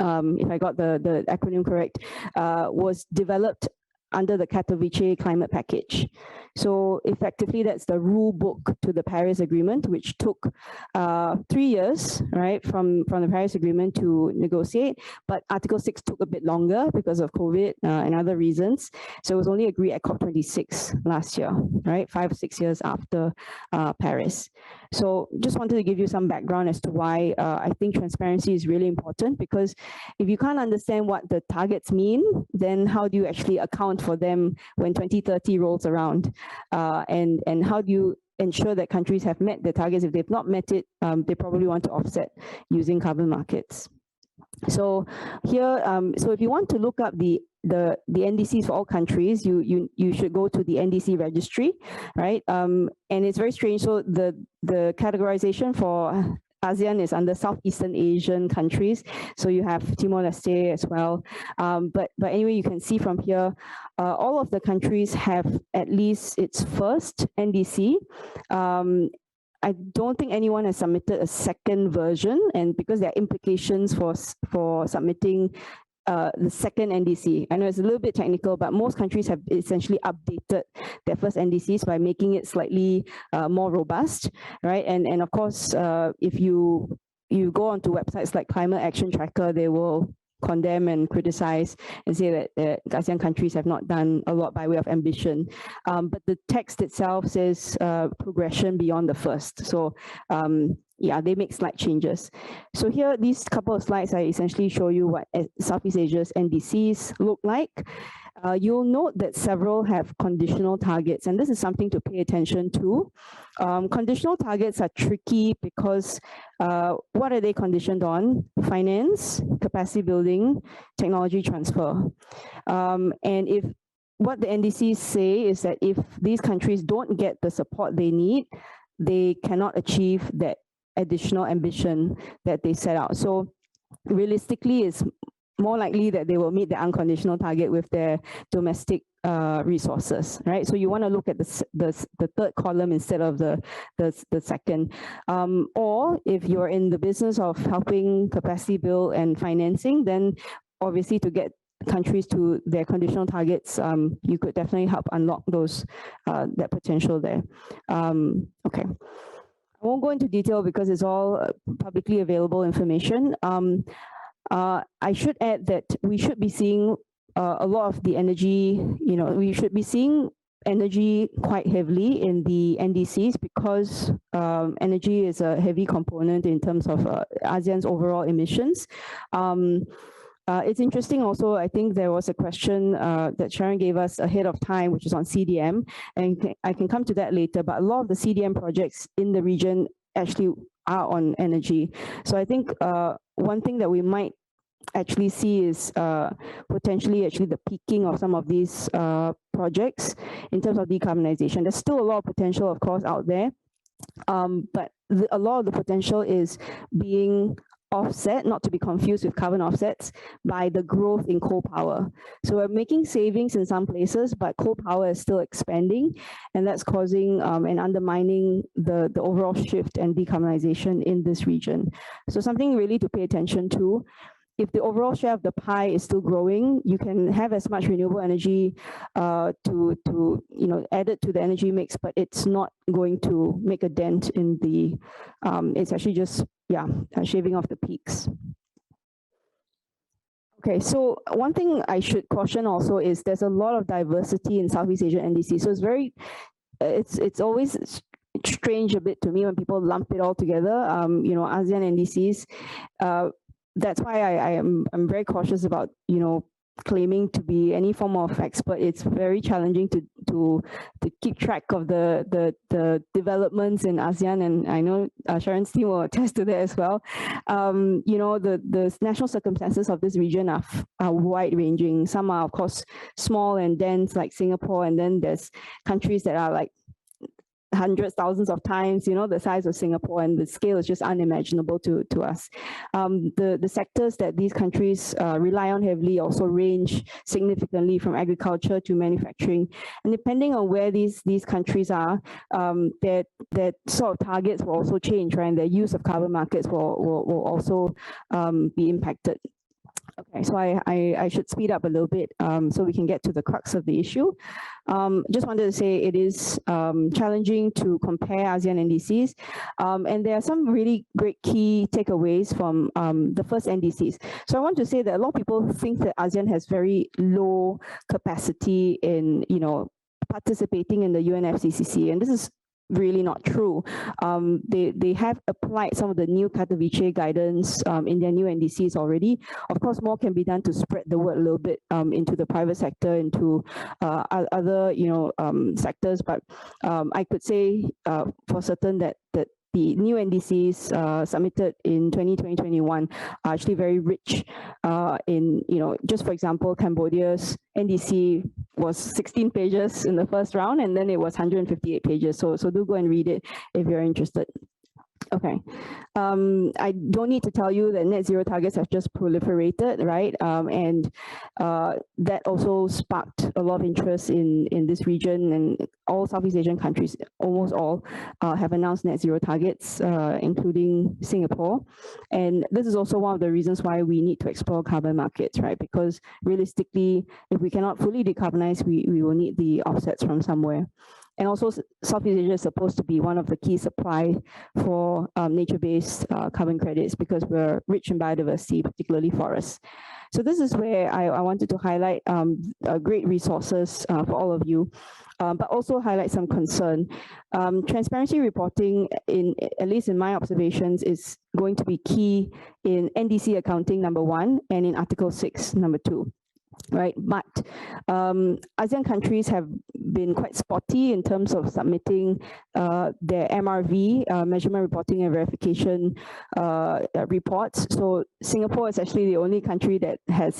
if I got the acronym correct, was developed under the Katowice climate package. So effectively, that's the rule book to the Paris Agreement, which took 3 years, right, from the Paris Agreement to negotiate. But Article 6 took a bit longer because of COVID and other reasons. So it was only agreed at COP26 last year, right, 5 or 6 years after Paris. So just wanted to give you some background as to why I think transparency is really important, because if you can't understand what the targets mean, then how do you actually account for them when 2030 rolls around? And how do you ensure that countries have met the targets? If they've not met it, they probably want to offset using carbon markets. So here, so if you want to look up the NDCs for all countries, you should go to the NDC registry, right? And it's very strange. So the categorization for ASEAN is under Southeastern Asian countries, so you have Timor-Leste as well. But anyway, you can see from here, all of the countries have at least its first NDC. I don't think anyone has submitted a second version, and because there are implications for submitting the second NDC. I know it's a little bit technical, but most countries have essentially updated their first NDCs by making it slightly more robust, right? And of course, if you go onto websites like Climate Action Tracker, they will condemn and criticize and say that ASEAN countries have not done a lot by way of ambition. But the text itself says progression beyond the first. So yeah, they make slight changes. So here, these couple of slides, I essentially show you what Southeast Asia's NDCs look like. You'll note that several have conditional targets, and this is something to pay attention to. Conditional targets are tricky because what are they conditioned on? Finance, capacity building, technology transfer. And if what the NDCs say is that if these countries don't get the support they need, they cannot achieve that additional ambition that they set out. So realistically, it's more likely that they will meet the unconditional target with their domestic resources, right? So you want to look at the third column instead of the second. Or if you're in the business of helping capacity build and financing, then obviously to get countries to their conditional targets, you could definitely help unlock those that potential there. Okay. I won't go into detail because it's all publicly available information. I should add that we should be seeing a lot of the energy, we should be seeing energy quite heavily in the NDCs because energy is a heavy component in terms of ASEAN's overall emissions. It's interesting also, I think there was a question that Sharon gave us ahead of time, which is on CDM, and I can come to that later, but a lot of the CDM projects in the region actually are on energy. So I think one thing that we might actually see is potentially actually the peaking of some of these projects in terms of decarbonization. There's still a lot of potential, of course, out there, but a lot of the potential is being offset, not to be confused with carbon offsets, by the growth in coal power. So we're making savings in some places, but coal power is still expanding, and that's causing and undermining the overall shift and decarbonization in this region. So something really to pay attention to. If the overall share of the pie is still growing, you can have as much renewable energy to added to the energy mix, but it's not going to make a dent in the. It's actually just shaving off the peaks. Okay, so one thing I should caution also is there's a lot of diversity in Southeast Asian NDC. So it's always strange a bit to me when people lump it all together. ASEAN NDCs. That's why I'm very cautious about claiming to be any form of expert. It's very challenging to keep track of the developments in ASEAN, and I know Sharon's team will attest to that as well. The national circumstances of this region are wide-ranging. Some are, of course, small and dense, like Singapore, and then there's countries that are like hundreds, thousands of times, the size of Singapore, and the scale is just unimaginable to us. The sectors that these countries rely on heavily also range significantly from agriculture to manufacturing. And depending on where these countries are, their sort of targets will also change, right? And their use of carbon markets will also be impacted. Okay, so I should speed up a little bit so we can get to the crux of the issue. Just wanted to say it is challenging to compare ASEAN NDCs, and there are some really great key takeaways from the first NDCs. So I want to say that a lot of people think that ASEAN has very low capacity in participating in the UNFCCC, and this is really not true. They have applied some of the new Katowice guidance in their new NDCs already. Of course, more can be done to spread the word a little bit into the private sector, into other sectors. But I could say for certain that the new NDCs submitted in 2020-21 are actually very rich in, just for example, Cambodia's NDC was 16 pages in the first round, and then it was 158 pages. So do go and read it if you're interested. Okay, I don't need to tell you that net zero targets have just proliferated, right? And that also sparked a lot of interest in this region, and all Southeast Asian countries, almost all, have announced net zero targets, including Singapore. And this is also one of the reasons why we need to explore carbon markets, right? Because realistically, if we cannot fully decarbonize, we will need the offsets from somewhere. And also, Southeast Asia is supposed to be one of the key supply for nature-based carbon credits because we're rich in biodiversity, particularly forests. So this is where I wanted to highlight great resources for all of you, but also highlight some concern. Transparency reporting, at least in my observations, is going to be key in NDC accounting, number 1, and in Article 6, number 2. Right, but ASEAN countries have been quite spotty in terms of submitting their MRV, measurement, reporting, and verification reports. So Singapore is actually the only country that has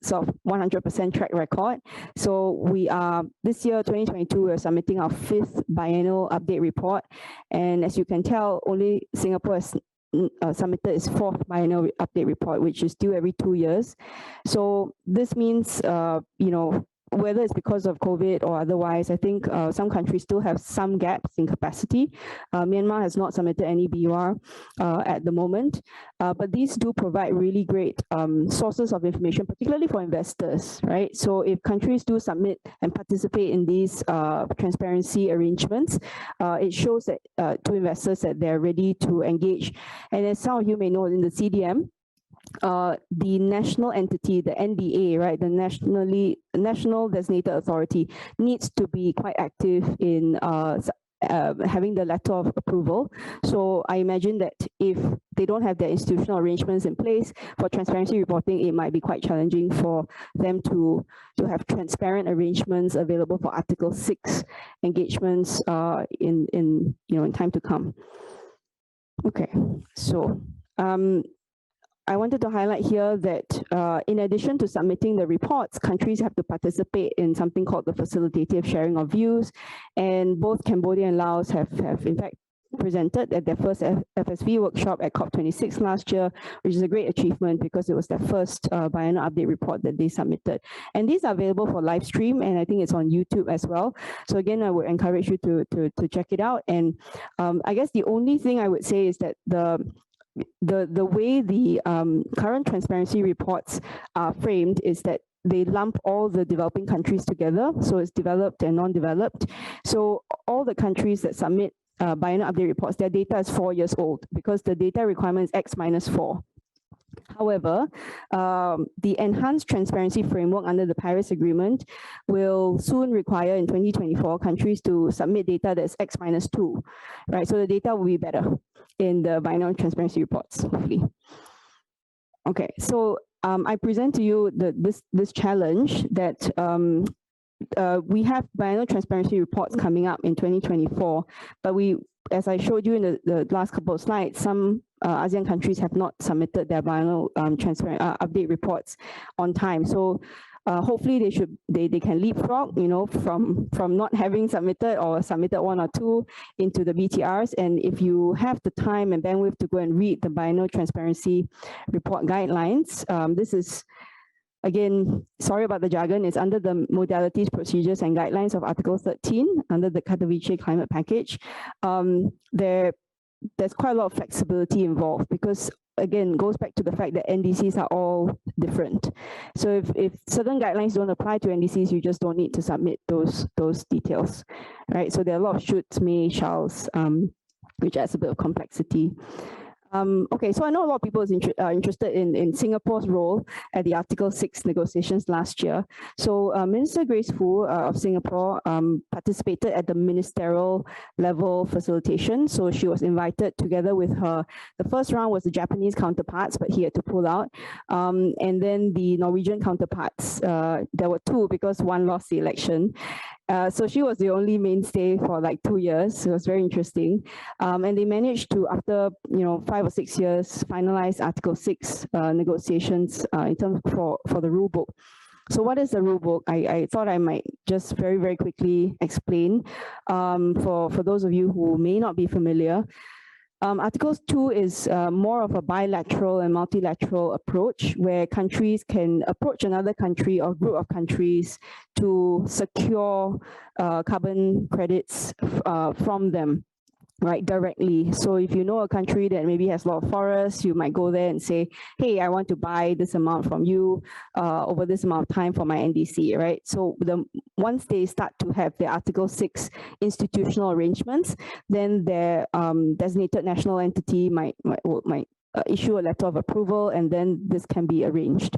sort of 100% track record. So we are, this year, 2022, we're submitting our 5th biennial update report. And as you can tell, only Singapore has submitted its 4th biennial update report, which is due every 2 years. So this means, you know, whether it's because of COVID or otherwise, I think some countries still have some gaps in capacity. Myanmar has not submitted any BUR at the moment, but these do provide really great sources of information, particularly for investors, right? So if countries do submit and participate in these transparency arrangements, it shows that to investors that they're ready to engage. And as some of you may know, in the CDM, the national entity, the NBA, right, the National Designated Authority, needs to be quite active in having the letter of approval. So I imagine that if they don't have their institutional arrangements in place for transparency reporting, it might be quite challenging for them to have transparent arrangements available for Article 6 engagements in time to come. Okay, so I wanted to highlight here that in addition to submitting the reports, countries have to participate in something called the facilitative sharing of views. And both Cambodia and Laos have in fact presented at their first FSV workshop at COP26 last year, which is a great achievement because it was their first biennial update report that they submitted. And these are available for live stream, and I think it's on YouTube as well. So again, I would encourage you to check it out. And I guess the only thing I would say is that the way the current transparency reports are framed is that they lump all the developing countries together. So it's developed and non-developed. So all the countries that submit biennial update reports, their data is 4 years old because the data requirement is X-4. However, the enhanced transparency framework under the Paris Agreement will soon require in 2024 countries to submit data that's X-2, right? So the data will be better in the biennial transparency reports, hopefully. Okay, so I present to you this challenge that we have biennial transparency reports coming up in 2024, but as I showed you in the last couple of slides, some ASEAN countries have not submitted their biennial update reports on time. So hopefully they can leapfrog, you know, from not having submitted or submitted 1 or 2 into the BTRs. And if you have the time and bandwidth to go and read the biennial transparency report guidelines, this is, again, sorry about the jargon, it's under the modalities, procedures, and guidelines of Article 13 under the Katowice climate package. There's quite a lot of flexibility involved because, again, goes back to the fact that NDCs are all different. So if certain guidelines don't apply to NDCs, you just don't need to submit those details, right? So there are a lot of shoulds, may, shalls, which adds a bit of complexity. Okay, so I know a lot of people are interested in Singapore's role at the Article 6 negotiations last year. So Minister Grace Fu of Singapore participated at the ministerial level facilitation. So she was invited together with her. The first round was the Japanese counterparts, but he had to pull out. And then the Norwegian counterparts, there were 2 because one lost the election. So she was the only mainstay for like 2 years. It was very interesting. And they managed to, after 5 or 6 years, finalize Article 6 negotiations in terms for the rule book. So what is the rule book? I thought I might just very, very quickly explain for those of you who may not be familiar. Article 2 is more of a bilateral and multilateral approach where countries can approach another country or group of countries to secure carbon credits from them, right, directly. So if you know a country that maybe has a lot of forests, you might go there and say, hey, I want to buy this amount from you over this amount of time for my NDC, right? So once they start to have the Article 6 institutional arrangements, then their designated national entity might issue a letter of approval, and then this can be arranged.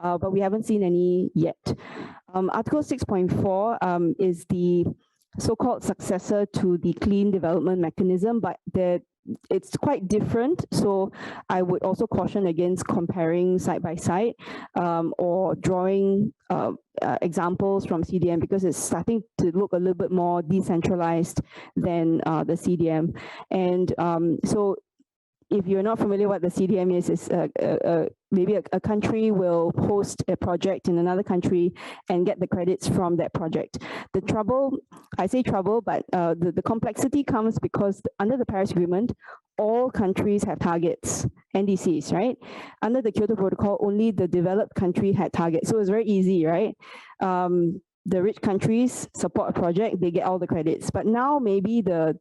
But we haven't seen any yet. Article 6.4 is the so-called successor to the clean development mechanism, but it's quite different. So I would also caution against comparing side by side or drawing examples from CDM, because it's starting to look a little bit more decentralized than the CDM. And so if you're not familiar what the CDM is maybe a country will host a project in another country and get the credits from that project. The trouble, I say trouble, but the complexity comes because under the Paris Agreement, all countries have targets, NDCs, right? Under the Kyoto Protocol, only the developed country had targets. So it's very easy, right? The rich countries support a project, they get all the credits. But now maybe the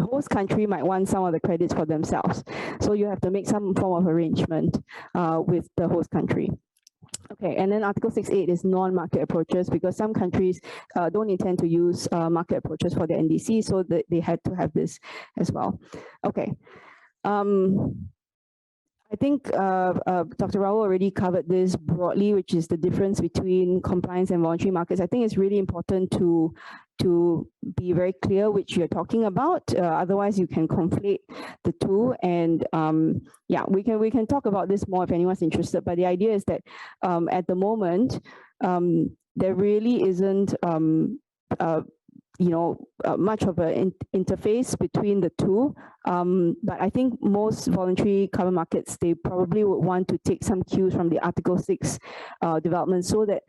host country might want some of the credits for themselves. So you have to make some form of arrangement with the host country. Okay, and then Article 6.8 is non-market approaches, because some countries don't intend to use market approaches for the NDC, so they had to have this as well. Okay. I think Dr. Raúl already covered this broadly, which is the difference between compliance and voluntary markets. I think it's really important to be very clear which you're talking about. Otherwise, you can conflate the two. And yeah, we can talk about this more if anyone's interested. But the idea is that at the moment, there really isn't much of an interface between the two. But I think most voluntary carbon markets, they probably would want to take some cues from the Article 6 development, so that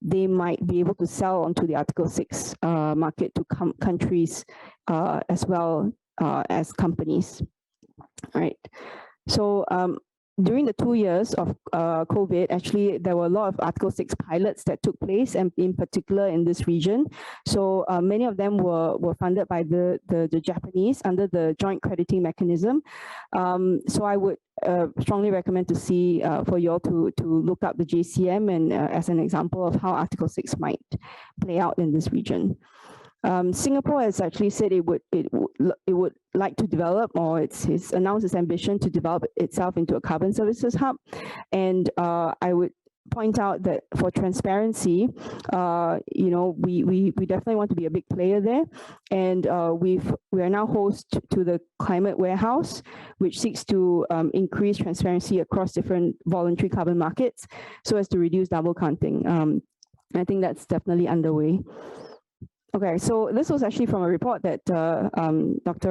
they might be able to sell onto the Article 6 market to countries as well as companies. All right. So during the 2 years of COVID, actually, there were a lot of Article 6 pilots that took place, and in particular in this region. So many of them were funded by the Japanese under the joint crediting mechanism. So I would strongly recommend to see for you all to look up the JCM and as an example of how Article 6 might play out in this region. Singapore has actually said it would like to develop, or it's announced its ambition to develop itself into a carbon services hub. And I would point out that for transparency, we definitely want to be a big player there. And we are now host to the Climate Warehouse, which seeks to increase transparency across different voluntary carbon markets so as to reduce double counting. I think that's definitely underway. Okay, so this was actually from a report that Dr.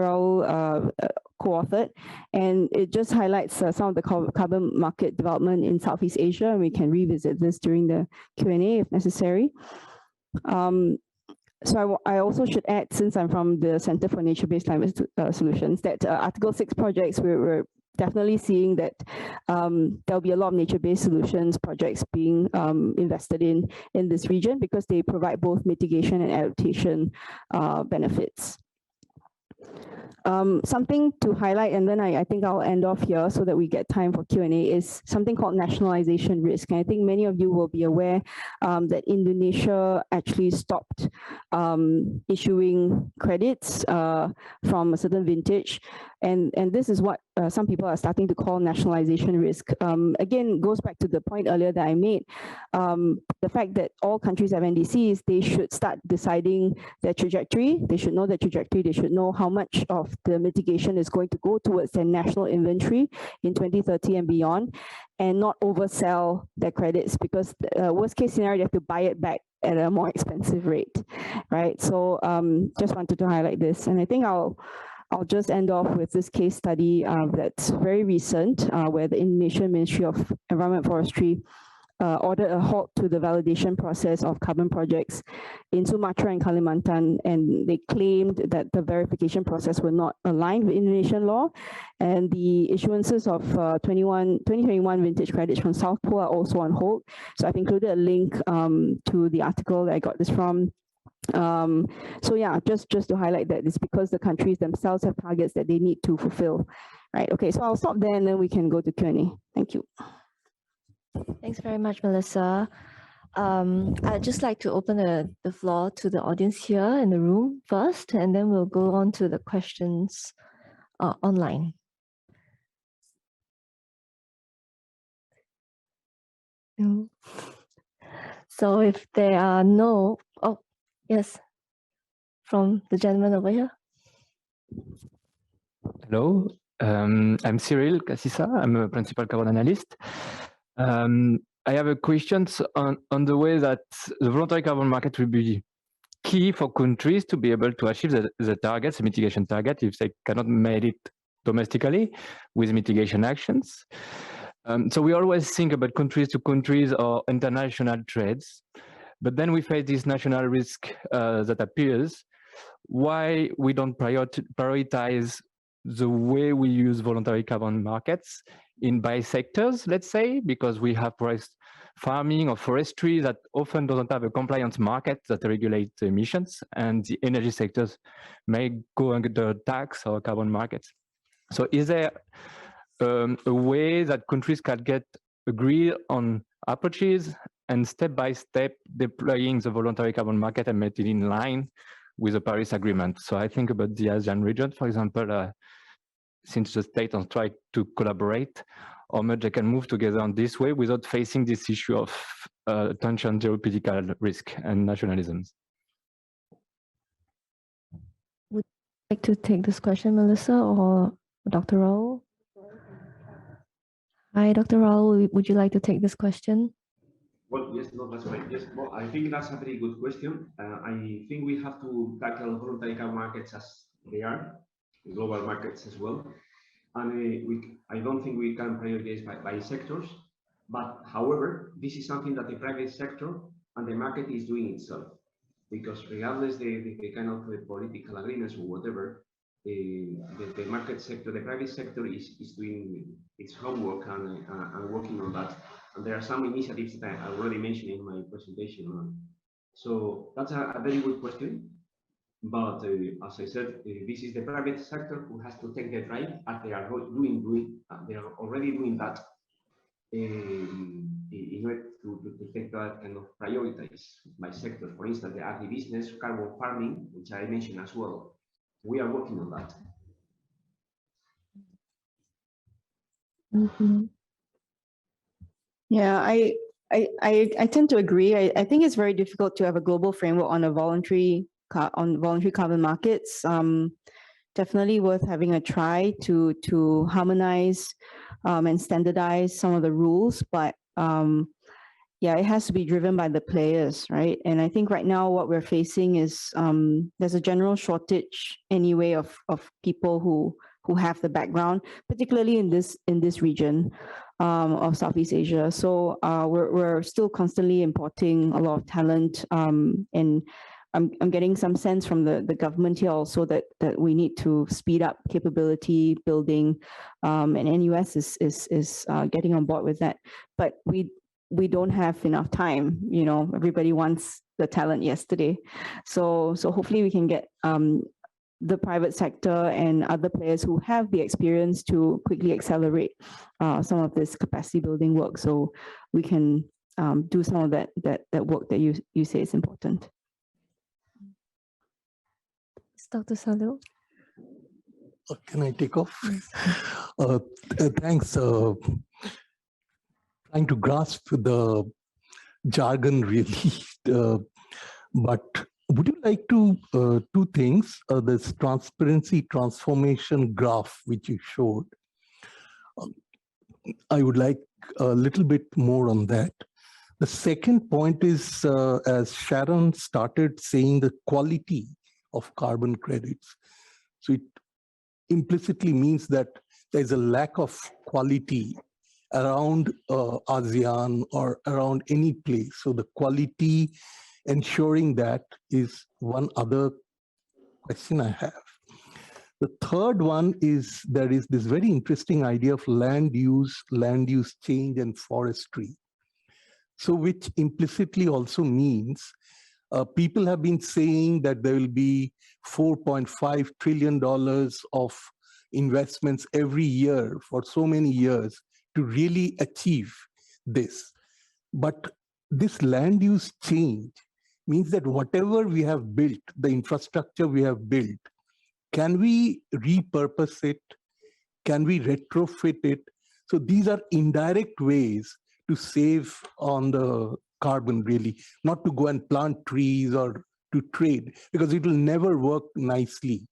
Raúl co-authored, and it just highlights some of the carbon market development in Southeast Asia, and we can revisit this during the Q&A if necessary. So I also should add, since I'm from the Center for Nature-Based Climate Solutions, that Article 6 projects, we're definitely seeing that there'll be a lot of nature-based solutions projects being invested in this region, because they provide both mitigation and adaptation benefits. Something to highlight, and then I think I'll end off here so that we get time for Q&A, is something called nationalization risk. And I think many of you will be aware that Indonesia actually stopped issuing credits from a certain vintage. And this is what some people are starting to call nationalization risk. Again, goes back to the point earlier that I made. The fact that all countries have NDCs, they should start deciding their trajectory. They should know their trajectory. They should know how much of the mitigation is going to go towards their national inventory in 2030 and beyond, and not oversell their credits, because worst case scenario, they have to buy it back at a more expensive rate, right? So just wanted to highlight this. And I think I'll just end off with this case study that's very recent, where the Indonesian Ministry of Environment and Forestry ordered a halt to the validation process of carbon projects in Sumatra and Kalimantan, and they claimed that the verification process were not aligned with Indonesian law, and the issuances of 2021 vintage credits from South Pole are also on hold. So I've included a link to the article that I got this from. So yeah, just to highlight that it's because the countries themselves have targets that they need to fulfill. Right, okay, so I'll stop there and then we can go to Q&A. Thank you. Thanks very much, Melissa. I'd just like to open the floor to the audience here in the room first, and then we'll go on to the questions online. So if there are no, oh, yes, from the gentleman over here. Hello, I'm Cyril Cassisa. I'm a principal carbon analyst. I have a question on the way that the voluntary carbon market will be key for countries to be able to achieve the targets, the mitigation target, if they cannot make it domestically with mitigation actions. So we always think about countries to countries or international trades, but then we face this national risk that appears. Why we don't prioritize the way we use voluntary carbon markets by sectors, let's say, because we have forest farming or forestry that often doesn't have a compliance market that regulates emissions, and the energy sectors may go under tax or carbon markets. So is there a way that countries can get agreed on approaches and step by step deploying the voluntary carbon market and make it in line with the Paris Agreement? So I think about the ASEAN region, for example, since the states are trying to collaborate, how much they can move together on this way without facing this issue of tension, geopolitical risk and nationalisms. Would you like to take this question, Melissa, or Dr. Raúl? Hi, Dr. Raúl, would you like to take this question? Well, yes, no, that's right. Yes, well, I think that's a very good question. I think we have to tackle voluntary carbon markets as they are, global markets as well. And I don't think we can prioritize by sectors, but however, this is something that the private sector and the market is doing itself, because regardless the kind of political agreements or whatever, the market sector, the private sector is doing its homework and working on that. And there are some initiatives that I already mentioned in my presentation. So that's a very good question. But as I said, this is the private sector who has to take the drive, as they are they are already doing that in order to take that kind of prioritize by sector. For instance, the agribusiness, carbon farming, which I mentioned as well. We are working on that. Mm-hmm. Yeah, I tend to agree. I think it's very difficult to have a global framework on voluntary carbon markets. Definitely worth having a try to harmonize and standardize some of the rules, but yeah, it has to be driven by the players, right? And I think right now what we're facing is there's a general shortage anyway of people who have the background, particularly in this region of Southeast Asia. So we're still constantly importing a lot of talent, and I'm getting some sense from the government here also that we need to speed up capability building, and NUS is getting on board with that. But we don't have enough time. You know, everybody wants the talent yesterday. So hopefully we can get the private sector and other players who have the experience to quickly accelerate some of this capacity building work, so we can do some of that work that you say is important. Dr. Salil? Can I take off? Thanks. Trying to grasp the jargon really, but would you like to, two things, this transparency transformation graph which you showed, I would like a little bit more on that. The second point is, as Sharon started saying, the quality of carbon credits. So it implicitly means that there's a lack of quality around ASEAN or around any place. So the quality, ensuring that is one other question I have. The third one is there is this very interesting idea of land use change and forestry. So which implicitly also means people have been saying that there will be $4.5 trillion of investments every year for so many years to really achieve this. But this land use change means that whatever we have built, the infrastructure we have built, can we repurpose it? Can we retrofit it? So these are indirect ways to save on the carbon, really, not to go and plant trees or to trade, because it will never work nicely.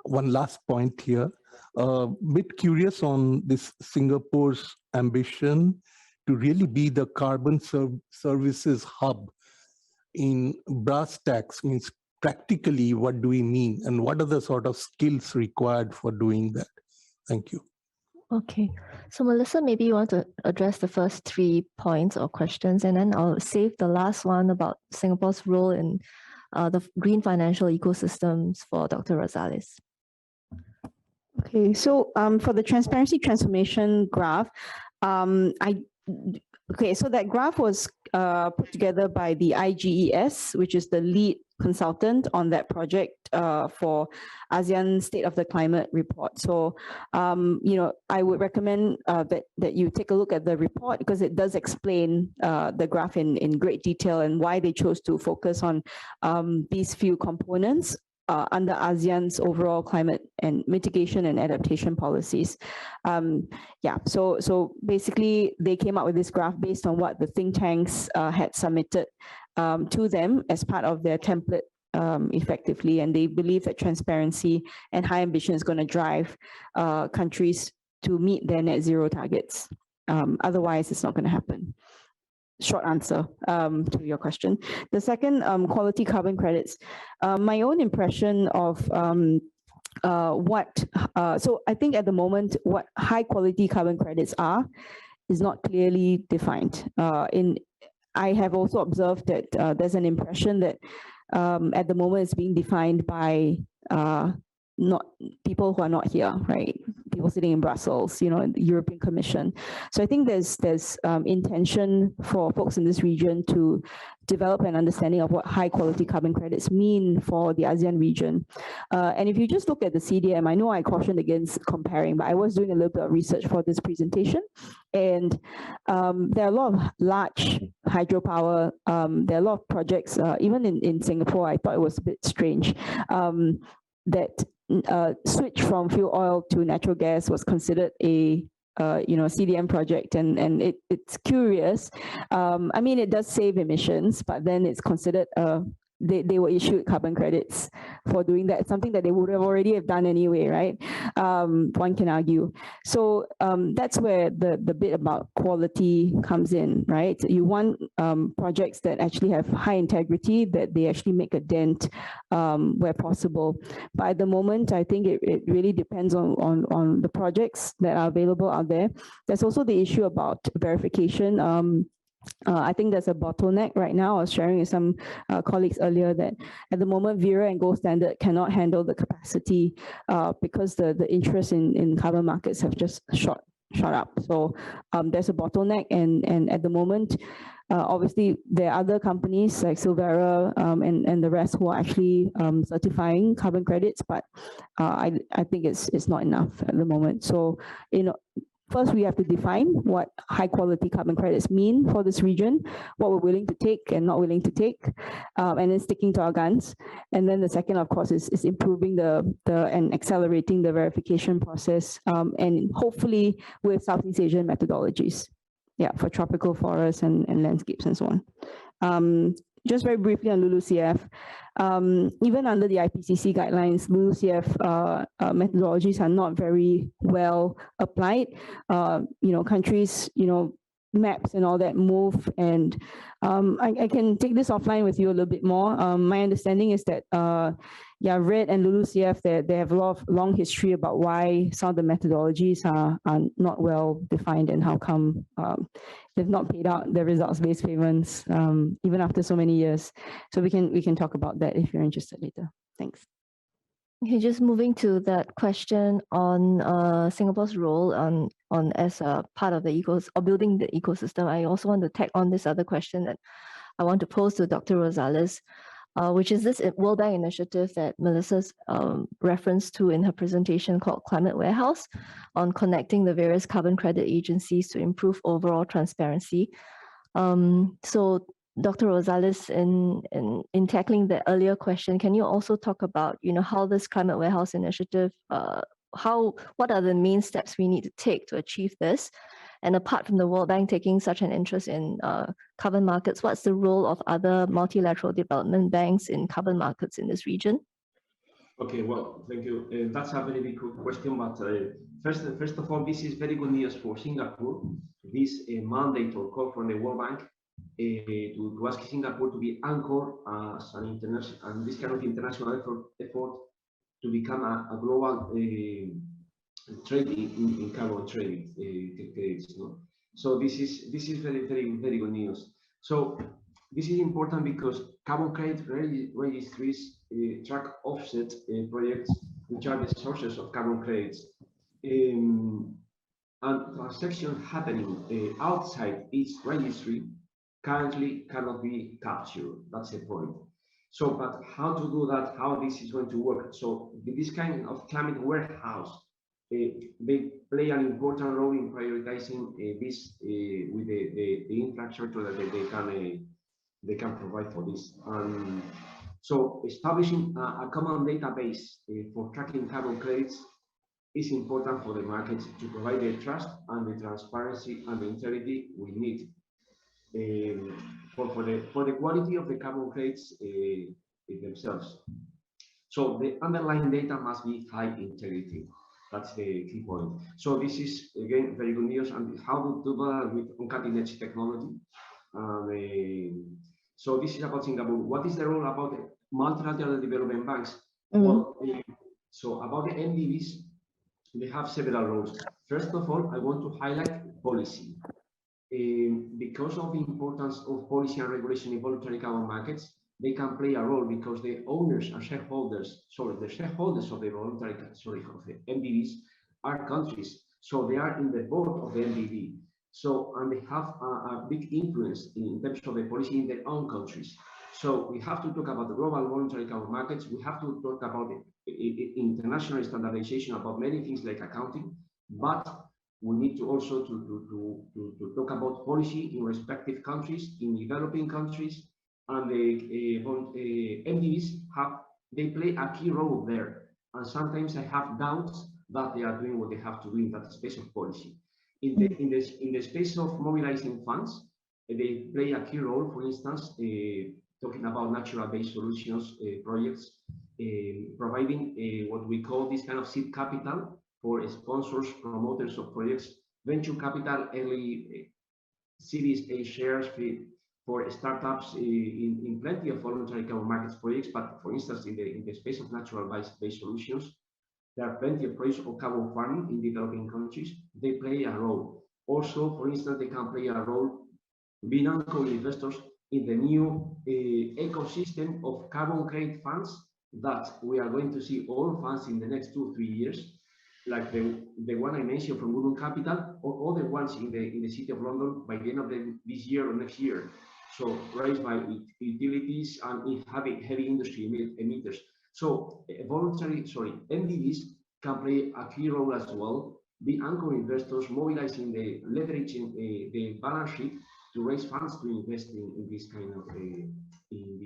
One last point here, bit curious on this Singapore's ambition to really be the carbon services hub in brass tacks. Means practically what do we mean and what are the sort of skills required for doing that? Thank you. Okay, so Melissa, maybe you want to address the first 3 points or questions, and then I'll save the last one about Singapore's role in the green financial ecosystems for Dr. Rosales. Okay, so for the transparency transformation graph, so that graph was put together by the IGES, which is the lead consultant on that project for ASEAN State of the Climate report. So, I would recommend that you take a look at the report, because it does explain the graph in great detail and why they chose to focus on these few components under ASEAN's overall climate and mitigation and adaptation policies. So basically they came up with this graph based on what the think tanks had submitted to them as part of their template effectively, and they believe that transparency and high ambition is going to drive countries to meet their net zero targets. Otherwise, it's not going to happen. Short answer to your question. The second, quality carbon credits. My own impression of so I think at the moment what high quality carbon credits are is not clearly defined. I have also observed that there's an impression that at the moment it's being defined by not people who are not here, right? People sitting in Brussels, the European Commission. So I think there's intention for folks in this region to develop an understanding of what high quality carbon credits mean for the ASEAN region. And if you just look at the CDM, I know I cautioned against comparing, but I was doing a little bit of research for this presentation. And there are a lot of large hydropower, there are a lot of projects, even in Singapore, I thought it was a bit strange, that switch from fuel oil to natural gas was considered a CDM project, and it's curious. I mean, it does save emissions, but then it's considered they were issued carbon credits for doing that, something that they would have already have done anyway, right? One can argue. So that's where the bit about quality comes in, right? You want projects that actually have high integrity, that they actually make a dent where possible. But at the moment, I think it really depends on the projects that are available out there. There's also the issue about verification. I think there's a bottleneck right now. I was sharing with some colleagues earlier that at the moment, Vera and Gold Standard cannot handle the capacity because the interest in carbon markets have just shot up. So there's a bottleneck, and at the moment, obviously there are other companies like Silvera and the rest who are actually certifying carbon credits, but I think it's not enough at the moment. So first, we have to define what high quality carbon credits mean for this region, what we're willing to take and not willing to take, and then sticking to our guns. And then the second, of course, is improving and accelerating the verification process, and hopefully with Southeast Asian methodologies, for tropical forests and landscapes and so on. Just very briefly on LULUCF, even under the IPCC guidelines, LULUCF methodologies are not very well applied. Countries, maps and all that move, and I can take this offline with you a little bit more. My understanding is that yeah, Red and LULUCF, they have a lot of long history about why some of the methodologies are not well defined and how come they've not paid out the results-based payments even after so many years. So we can talk about that if you're interested later. Thanks. Okay, just moving to that question on Singapore's role on as a part of the building the ecosystem. I also want to tag on this other question that I want to pose to Dr. Rosales, which is this World Bank initiative that Melissa's referenced to in her presentation called Climate Warehouse on connecting the various carbon credit agencies to improve overall transparency. So Dr. Rosales, in tackling the earlier question, can you also talk about, how this Climate Warehouse initiative, what are the main steps we need to take to achieve this? And apart from the World Bank taking such an interest in carbon markets, what's the role of other multilateral development banks in carbon markets in this region? Okay, well, thank you. That's a very big question, but first of all, this is very good news for Singapore. This mandate or call from the World Bank to ask Singapore to be anchored as an international and this kind of international effort to become a global trading in carbon trading credits. No? So this is very good news. So this is important because carbon credit registries track offset projects which are the sources of carbon credits. And transactions happening outside each registry currently cannot be captured. That's the point. So, but how to do that? How this is going to work? So, this kind of climate warehouse, they play an important role in prioritizing this with the infrastructure that they can provide for this. So, establishing a common database for tracking carbon credits is important for the market to provide the trust and the transparency and the integrity we need for the quality of the carbon credits themselves. So the underlying data must be high integrity. That's the key point. So this is again very good news, and how to do that with cutting edge technology. So this is about Singapore. What is the role about multilateral development banks? Well, so about the MDBs, they have several roles. First of all, I want to highlight policy. Because of the importance of policy and regulation in voluntary carbon markets, they can play a role because the owners and shareholders, the shareholders of the of the MDBs are countries. So they are in the board of the MDB. So, and they have a big influence in terms of the policy in their own countries. So we have to talk about the global voluntary carbon markets. We have to talk about the international standardization about many things like accounting, but we need to also to talk about policy in respective countries, in developing countries, and the MDBs they play a key role there. And sometimes I have doubts that they are doing what they have to do in that space of policy. In the space of mobilizing funds, they play a key role. For instance, talking about natural-based solutions projects, providing what we call this kind of seed capital for sponsors, promoters of projects, venture capital, early Series A shares for startups in plenty of voluntary carbon markets projects. But for instance, in the space of natural-based solutions, there are plenty of projects of carbon farming in developing countries. They play a role. Also, for instance, they can play a role being anchor investors in the new ecosystem of carbon credit funds that we are going to see all funds in the next 2-3 years, like the one I mentioned from Google Capital, or other ones in the City of London by the end of this year or next year. So raised by utilities and heavy industry emitters. So MDBs can play a key role as well, be anchor investors, mobilizing leveraging the balance sheet to raise funds to invest in this kind of in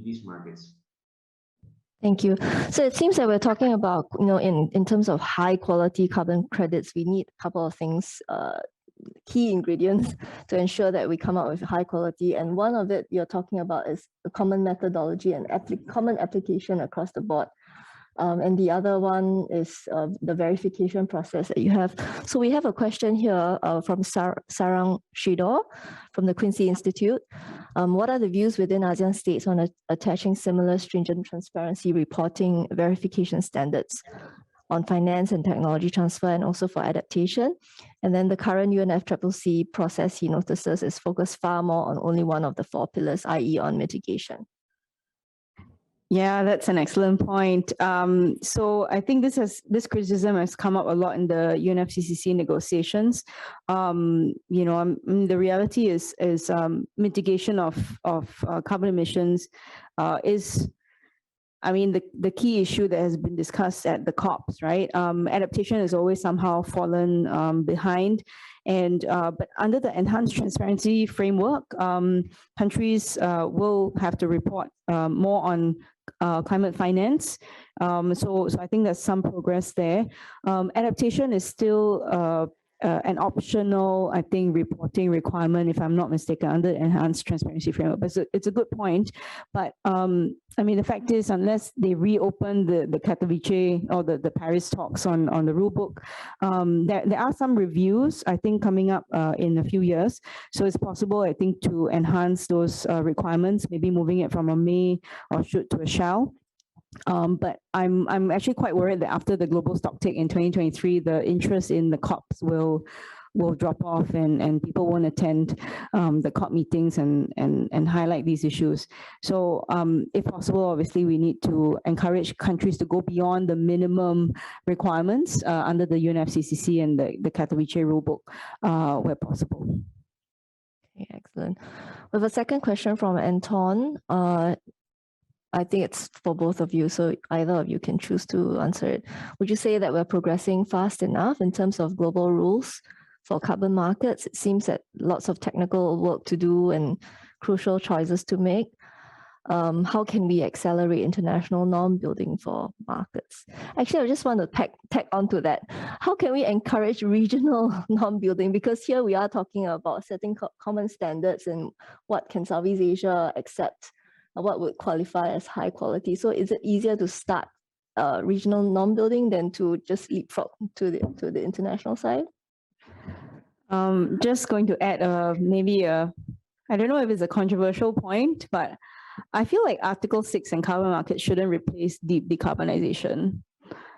these markets. Thank you. So it seems that we're talking about, in terms of high quality carbon credits, we need a couple of things, key ingredients to ensure that we come up with high quality. And one of it you're talking about is a common methodology and common application across the board. And the other one is the verification process that you have. So we have a question here from Sharon Seah from the Quincy Institute. What are the views within ASEAN states on attaching similar stringent transparency reporting verification standards on finance and technology transfer and also for adaptation? And then the current UNFCCC process, he notices, is focused far more on only one of the 4 pillars, i.e. on mitigation. Yeah, that's an excellent point. So I think this criticism has come up a lot in the UNFCCC negotiations. The reality is mitigation of carbon emissions is, the key issue that has been discussed at the COPs, right? Adaptation has always somehow fallen behind. And but under the enhanced transparency framework, countries will have to report more on climate finance. So I think there's some progress there. Adaptation is still an optional, I think, reporting requirement, if I'm not mistaken, under enhanced transparency framework. But it's a good point. But the fact is, unless they reopen the Katowice or the Paris talks on the rule book, there are some reviews, I think, coming up in a few years. So it's possible, I think, to enhance those requirements, maybe moving it from a may or should to a shall. But I'm actually quite worried that after the global stocktake in 2023, the interest in the COPs will drop off and people won't attend the COP meetings and highlight these issues. So if possible, obviously, we need to encourage countries to go beyond the minimum requirements under the UNFCCC and the Katowice rulebook where possible. Okay, excellent. We have a second question from Anton. I think it's for both of you, so either of you can choose to answer it. Would you say that we're progressing fast enough in terms of global rules for carbon markets? It seems that lots of technical work to do and crucial choices to make. How can we accelerate international norm building for markets? Actually, I just want to tag onto that. How can we encourage regional norm building? Because here we are talking about setting common standards and what can Southeast Asia accept, what would qualify as high quality. So is it easier to start regional norm building than to just leapfrog to the international side? Just going to add I don't know if it's a controversial point, but I feel like Article 6 and carbon markets shouldn't replace deep decarbonization.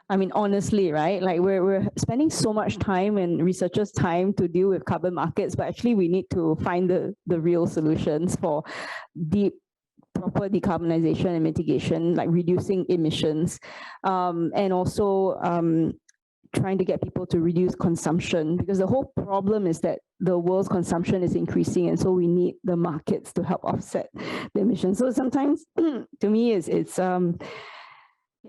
Honestly, right? Like we're spending so much time and researchers' time to deal with carbon markets, but actually we need to find the real solutions for deep proper decarbonization and mitigation, like reducing emissions, and also trying to get people to reduce consumption, because the whole problem is that the world's consumption is increasing, and so we need the markets to help offset the emissions. So sometimes, to me, it's a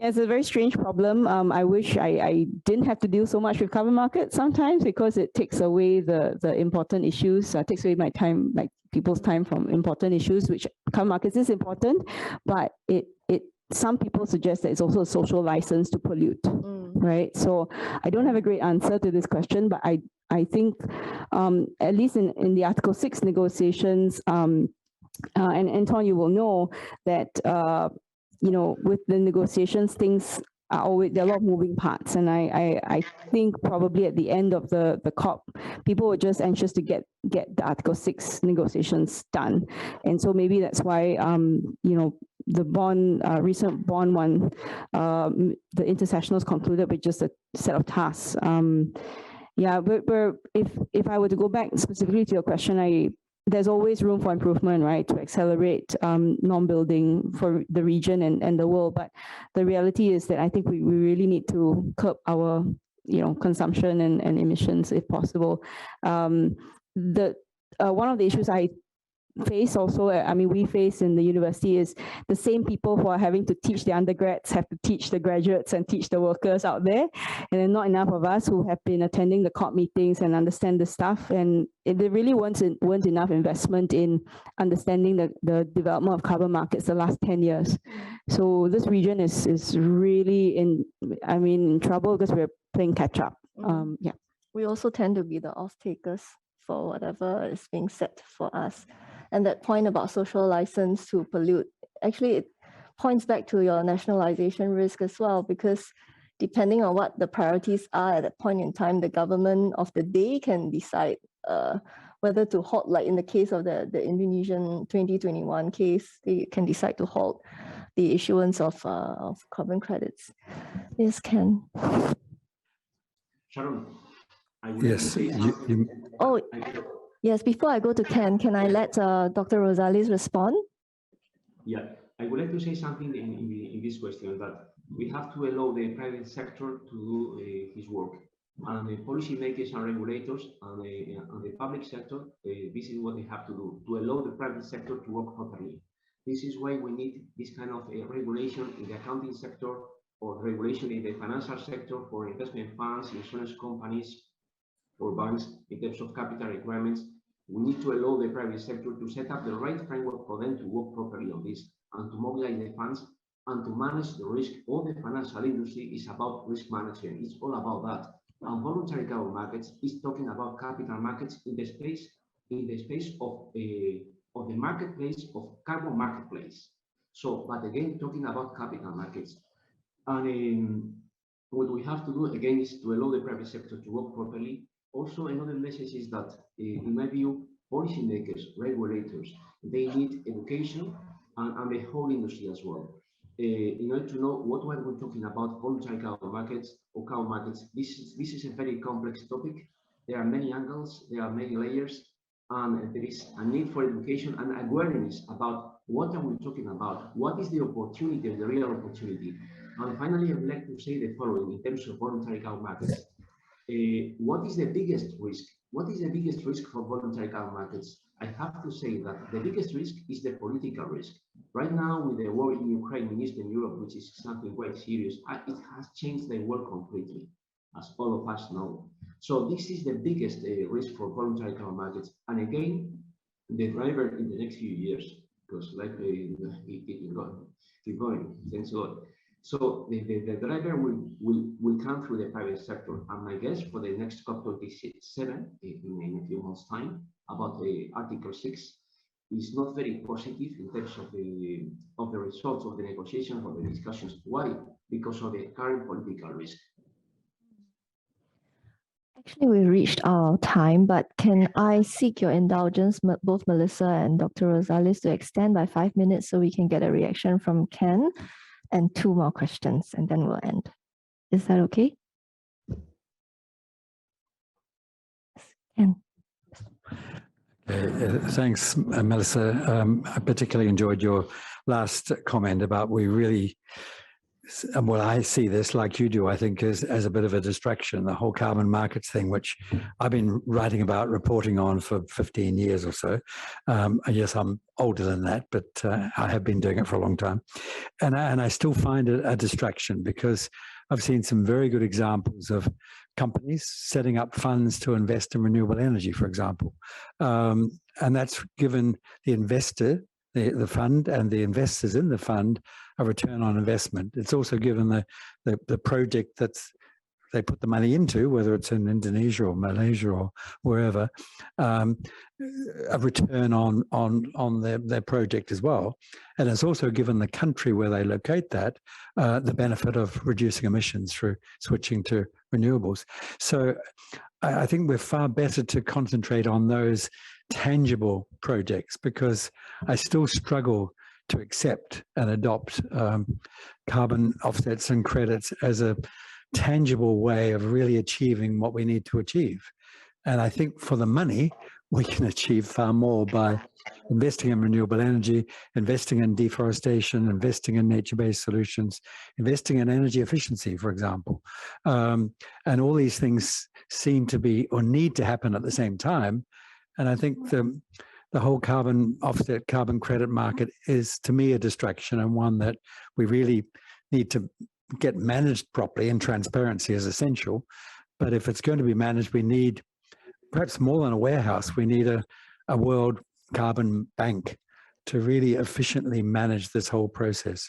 very strange problem. I wish I didn't have to deal so much with carbon markets sometimes, because it takes away the important issues, takes away my time, like people's time from important issues, which carbon markets is important, but some people suggest that it's also a social license to pollute, right? So I don't have a great answer to this question, but I think at least in the Article 6 negotiations, and Anton, you will know that with the negotiations, things are always, there are a lot of moving parts, and I think probably at the end of the COP, people were just anxious to get the Article 6 negotiations done, and so maybe that's why the recent bond one, the intersessionals concluded with just a set of tasks. If I were to go back specifically to your question, there's always room for improvement, right, to accelerate norm building for the region and the world. But the reality is that I think we really need to curb our consumption and emissions if possible. One of the issues I face also, we face in the university, is the same people who are having to teach the undergrads have to teach the graduates and teach the workers out there, and then not enough of us who have been attending the COP meetings and understand the stuff, and there really weren't enough investment in understanding the development of carbon markets the last 10 years. So this region is really in trouble because we're playing catch up. We also tend to be the off-takers for whatever is being set for us. And that point about social license to pollute, actually, points back to your nationalization risk as well, because depending on what the priorities are at that point in time, the government of the day can decide whether to halt, like in the case of the Indonesian 2021 case, they can decide to halt the issuance of carbon credits. Yes, Ken. Sharon, I would Yes. Oh, yes, before I go to Ken, can I let Dr. Rosales respond? Yeah, I would like to say something in this question, that we have to allow the private sector to do his work. And the policymakers and regulators and the public sector, this is what they have to do, to allow the private sector to work properly. This is why we need this kind of regulation in the accounting sector, or regulation in the financial sector for investment funds, insurance companies, or banks in terms of capital requirements. We need to allow the private sector to set up the right framework for them to work properly on this and to mobilize the funds and to manage the risk. All the financial industry is about risk management. It's all about that. And voluntary carbon markets is talking about capital markets in the space of the marketplace of carbon marketplace. So, but again, talking about capital markets. And what we have to do again is to allow the private sector to work properly. Also, another message is that, in my view, policymakers, regulators, they need education and the whole industry as well. In order to know what we're talking about voluntary carbon markets or carbon markets, this is a very complex topic. There are many angles, there are many layers, and there is a need for education and awareness about what are we talking about, what is the opportunity, the real opportunity. And finally, I would like to say the following in terms of voluntary carbon markets. What is the biggest risk? What is the biggest risk for voluntary carbon markets? I have to say that the biggest risk is the political risk. Right now, with the war in Ukraine, in Eastern Europe, which is something quite serious, it has changed the world completely, as all of us know. So this is the biggest risk for voluntary carbon markets. And again, the driver in the next few years, because keep going, thanks a lot. So the driver will come through the private sector. And my guess for the next COP27 in a few months' time about the Article 6 is not very positive in terms of the results of the negotiations or the discussions. Why? Because of the current political risk. Actually, we reached our time, but can I seek your indulgence, both Melissa and Dr. Rosales, to extend by 5 minutes so we can get a reaction from Ken, and 2 more questions, and then we'll end. Is that okay? Ken. Thanks, Melissa. I particularly enjoyed your last comment about we really, well, I see this like you do, I think, as a bit of a distraction, the whole carbon markets thing, which I've been writing about, reporting on for 15 years or so. Yes, I'm older than that, but I have been doing it for a long time. And I still find it a distraction because I've seen some very good examples of companies setting up funds to invest in renewable energy, for example. And that's given the investor, the fund, and the investors in the fund a return on investment. It's also given the project that's they put the money into, whether it's in Indonesia or Malaysia or wherever, a return on their project as well. And it's also given the country where they locate that the benefit of reducing emissions through switching to renewables. So I think we're far better to concentrate on those tangible projects, because I still struggle to accept and adopt carbon offsets and credits as a tangible way of really achieving what we need to achieve. And I think for the money, we can achieve far more by investing in renewable energy, investing in deforestation, investing in nature-based solutions, investing in energy efficiency, for example. And all these things seem to be or need to happen at the same time. And I think the whole carbon offset, carbon credit market is, to me, a distraction, and one that we really need to get managed properly, and transparency is essential. But if it's going to be managed, we need, perhaps more than a warehouse, we need a world carbon bank to really efficiently manage this whole process.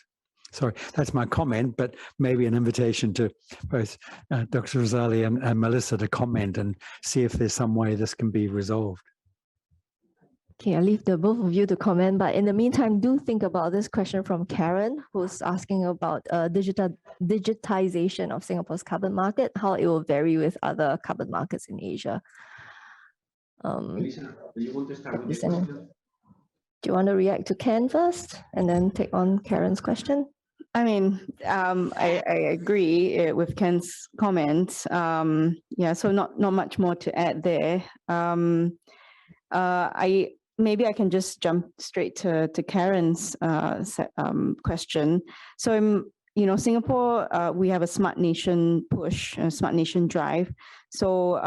Sorry, that's my comment, but maybe an invitation to both Dr. Rosales and Melissa to comment and see if there's some way this can be resolved. Okay, I'll leave the both of you to comment, but in the meantime, do think about this question from Karen, who's asking about digitization of Singapore's carbon market, how it will vary with other carbon markets in Asia. Elisa, do you want to start with the Listen. question? Do you want to react to Ken first and then take on Karen's question? I mean, I agree with Ken's comments. Yeah, so not much more to add there. Maybe I can just jump straight to Karen's question. So, Singapore, we have a smart nation push, a smart nation drive. So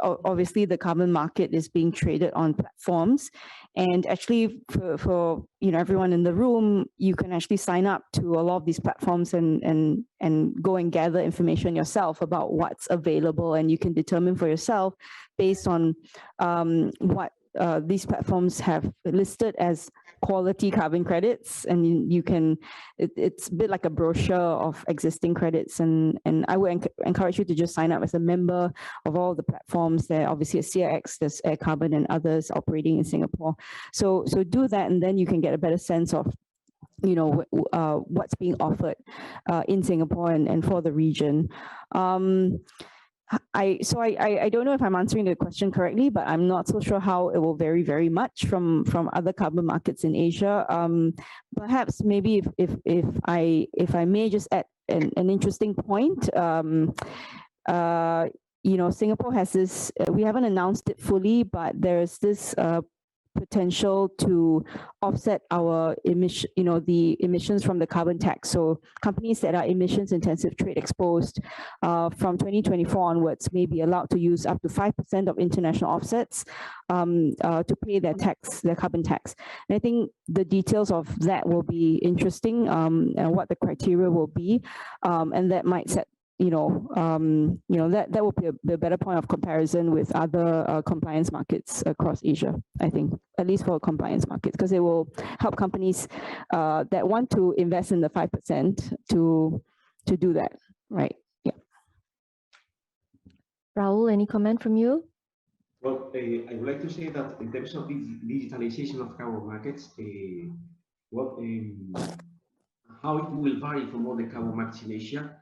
obviously the carbon market is being traded on platforms. And actually for everyone in the room, you can actually sign up to a lot of these platforms and go and gather information yourself about what's available, and you can determine for yourself based on what these platforms have listed as quality carbon credits, and you can, it's a bit like a brochure of existing credits, and I would encourage you to just sign up as a member of all the platforms. There obviously is CIX, there's Air Carbon and others operating in Singapore. So do that, and then you can get a better sense of what's being offered in Singapore and for the region. I don't know if I'm answering the question correctly, but I'm not so sure how it will vary very much from other carbon markets in Asia. Perhaps maybe if I may just add an interesting point. Singapore has this. We haven't announced it fully, but there's this potential to offset our the emissions from the carbon tax. So companies that are emissions intensive trade exposed from 2024 onwards may be allowed to use up to 5% of international offsets to pay their carbon tax. And I think the details of that will be interesting, and what the criteria will be, and that might set that will be a better point of comparison with other compliance markets across Asia, I think, at least for compliance markets, because it will help companies that want to invest in the 5% to do that, right? Yeah. Raúl, any comment from you? Well, I would like to say that in terms of digitalization of carbon markets, how it will vary from all the carbon markets in Asia.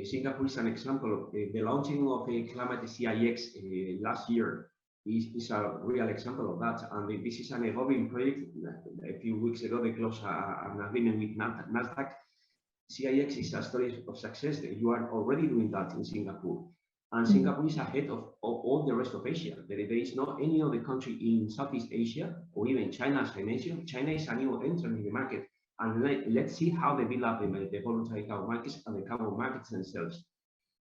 Singapore is an example. The launching of a climate CIX last year is a real example of that. And this is an evolving project. A few weeks ago, they closed an agreement with NASDAQ. CIX is a story of success. You are already doing that in Singapore. And Singapore is ahead of all the rest of Asia. There is not any other country in Southeast Asia, or even China as I mentioned. China is a new entrant in the market. And let's see how they build up the voluntary carbon markets and the carbon markets themselves.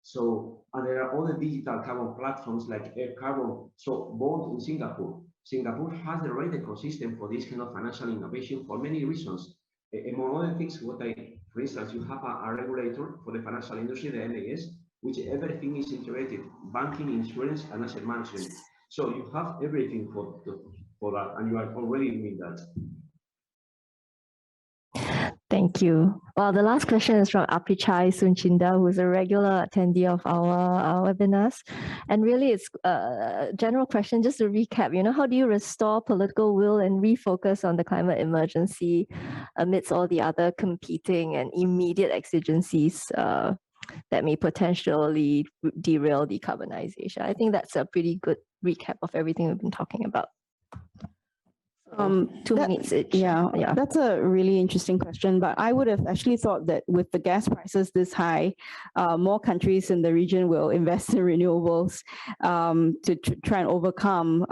So, and there are other digital carbon platforms like Air Carbon. So, both in Singapore. Singapore has the right ecosystem for this kind of financial innovation for many reasons. Among other things, for instance, you have a regulator for the financial industry, the MAS, which everything is integrated: banking, insurance, and asset management. So you have everything for that, and you are already doing that. Thank you. Well, the last question is from Apichai Sunchinda, who is a regular attendee of our webinars. And really, it's a general question, just to recap, how do you restore political will and refocus on the climate emergency amidst all the other competing and immediate exigencies that may potentially derail decarbonization? I think that's a pretty good recap of everything we've been talking about. 2 minutes each. Yeah, that's a really interesting question, but I would have actually thought that with the gas prices this high, more countries in the region will invest in renewables to try and overcome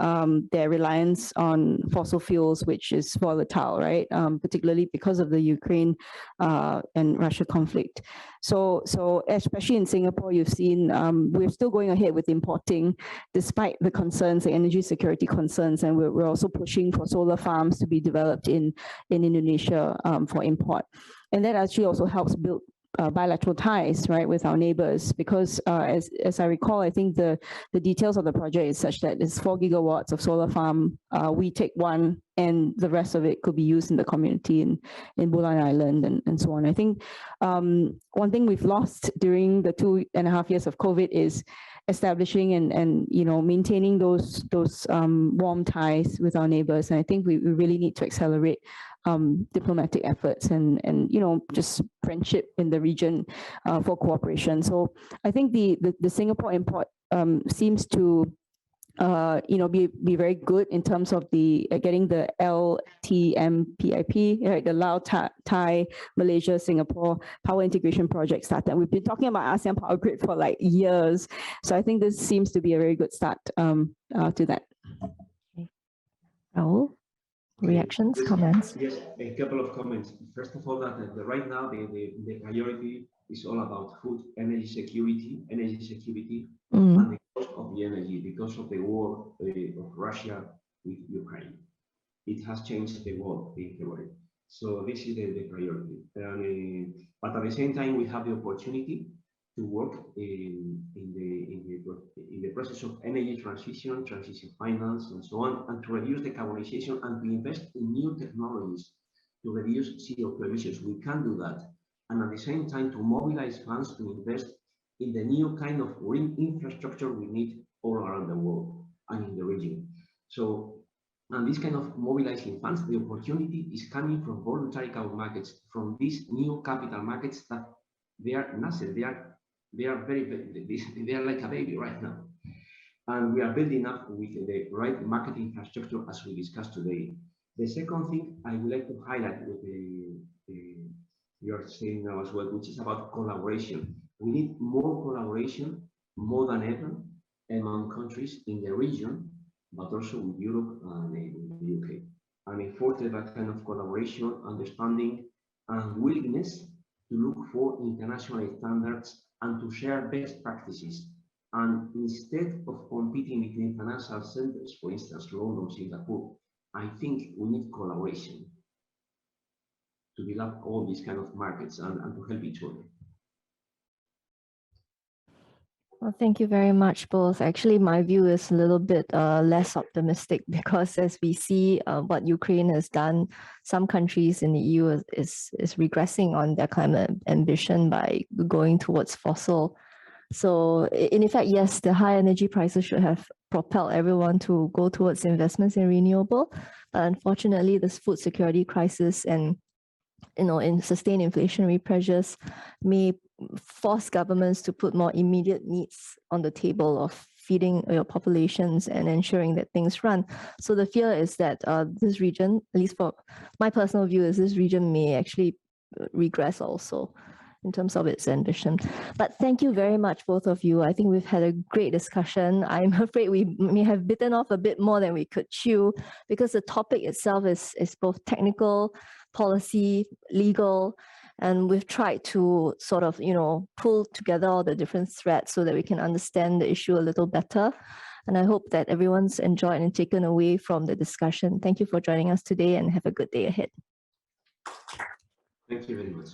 their reliance on fossil fuels, which is volatile, right? Particularly because of the Ukraine and Russia conflict. So especially in Singapore, you've seen we're still going ahead with importing despite the concerns, the energy security concerns, and we're also pushing for solar farms to be developed in Indonesia for import. And that actually also helps build bilateral ties, right, with our neighbors, because as I recall, I think the details of the project is such that it's 4 gigawatts of solar farm. We take 1 and the rest of it could be used in the community in Bulan Island and so on. I think one thing we've lost during the 2.5 years of COVID is establishing and maintaining those warm ties with our neighbors. And I think we really need to accelerate diplomatic efforts and just friendship in the region for cooperation. So I think the Singapore import seems to be very good in terms of the getting the LTMPIP, right, the Lao, Thai, Malaysia, Singapore power integration project started. We've been talking about ASEAN Power Grid for like years. So I think this seems to be a very good start to that. Raúl, reactions, comments? Yes, a couple of comments. First of all, that right now the priority is all about food, energy security, and the cost of the energy because of the war of Russia with Ukraine. It has changed the world in February. So this is the priority. But at the same time, we have the opportunity to work in the process of energy transition finance, and so on, and to reduce decarbonization and to invest in new technologies to reduce CO2 emissions. We can do that. And at the same time, to mobilize funds to invest in the new kind of green infrastructure we need all around the world and in the region. So, and this kind of mobilizing funds, the opportunity is coming from voluntary carbon markets, from these new capital markets that they are nascent, they are like a baby right now. And we are building up with the right market infrastructure as we discussed today. The second thing I would like to highlight with you are saying now as well, which is about collaboration. We need more collaboration, more than ever, among countries in the region, but also with Europe and the UK. And I foster that kind of collaboration, understanding, and willingness to look for international standards and to share best practices. And instead of competing between financial centers, for instance, London, Singapore, I think we need collaboration to build up all these kind of markets and to help each other. Well, thank you very much, both. Actually, my view is a little bit less optimistic because as we see what Ukraine has done, some countries in the EU is regressing on their climate ambition by going towards fossil. So in effect, yes, the high energy prices should have propelled everyone to go towards investments in renewable. But unfortunately, this food security crisis and in sustained inflationary pressures may force governments to put more immediate needs on the table of feeding your populations and ensuring that things run. So the fear is that this region, at least for my personal view, is this region may actually regress also in terms of its ambition. But thank you very much, both of you. I think we've had a great discussion. I'm afraid we may have bitten off a bit more than we could chew because the topic itself is both technical, policy, legal, and we've tried to sort of, pull together all the different threads so that we can understand the issue a little better. And I hope that everyone's enjoyed and taken away from the discussion. Thank you for joining us today and have a good day ahead. Thank you very much.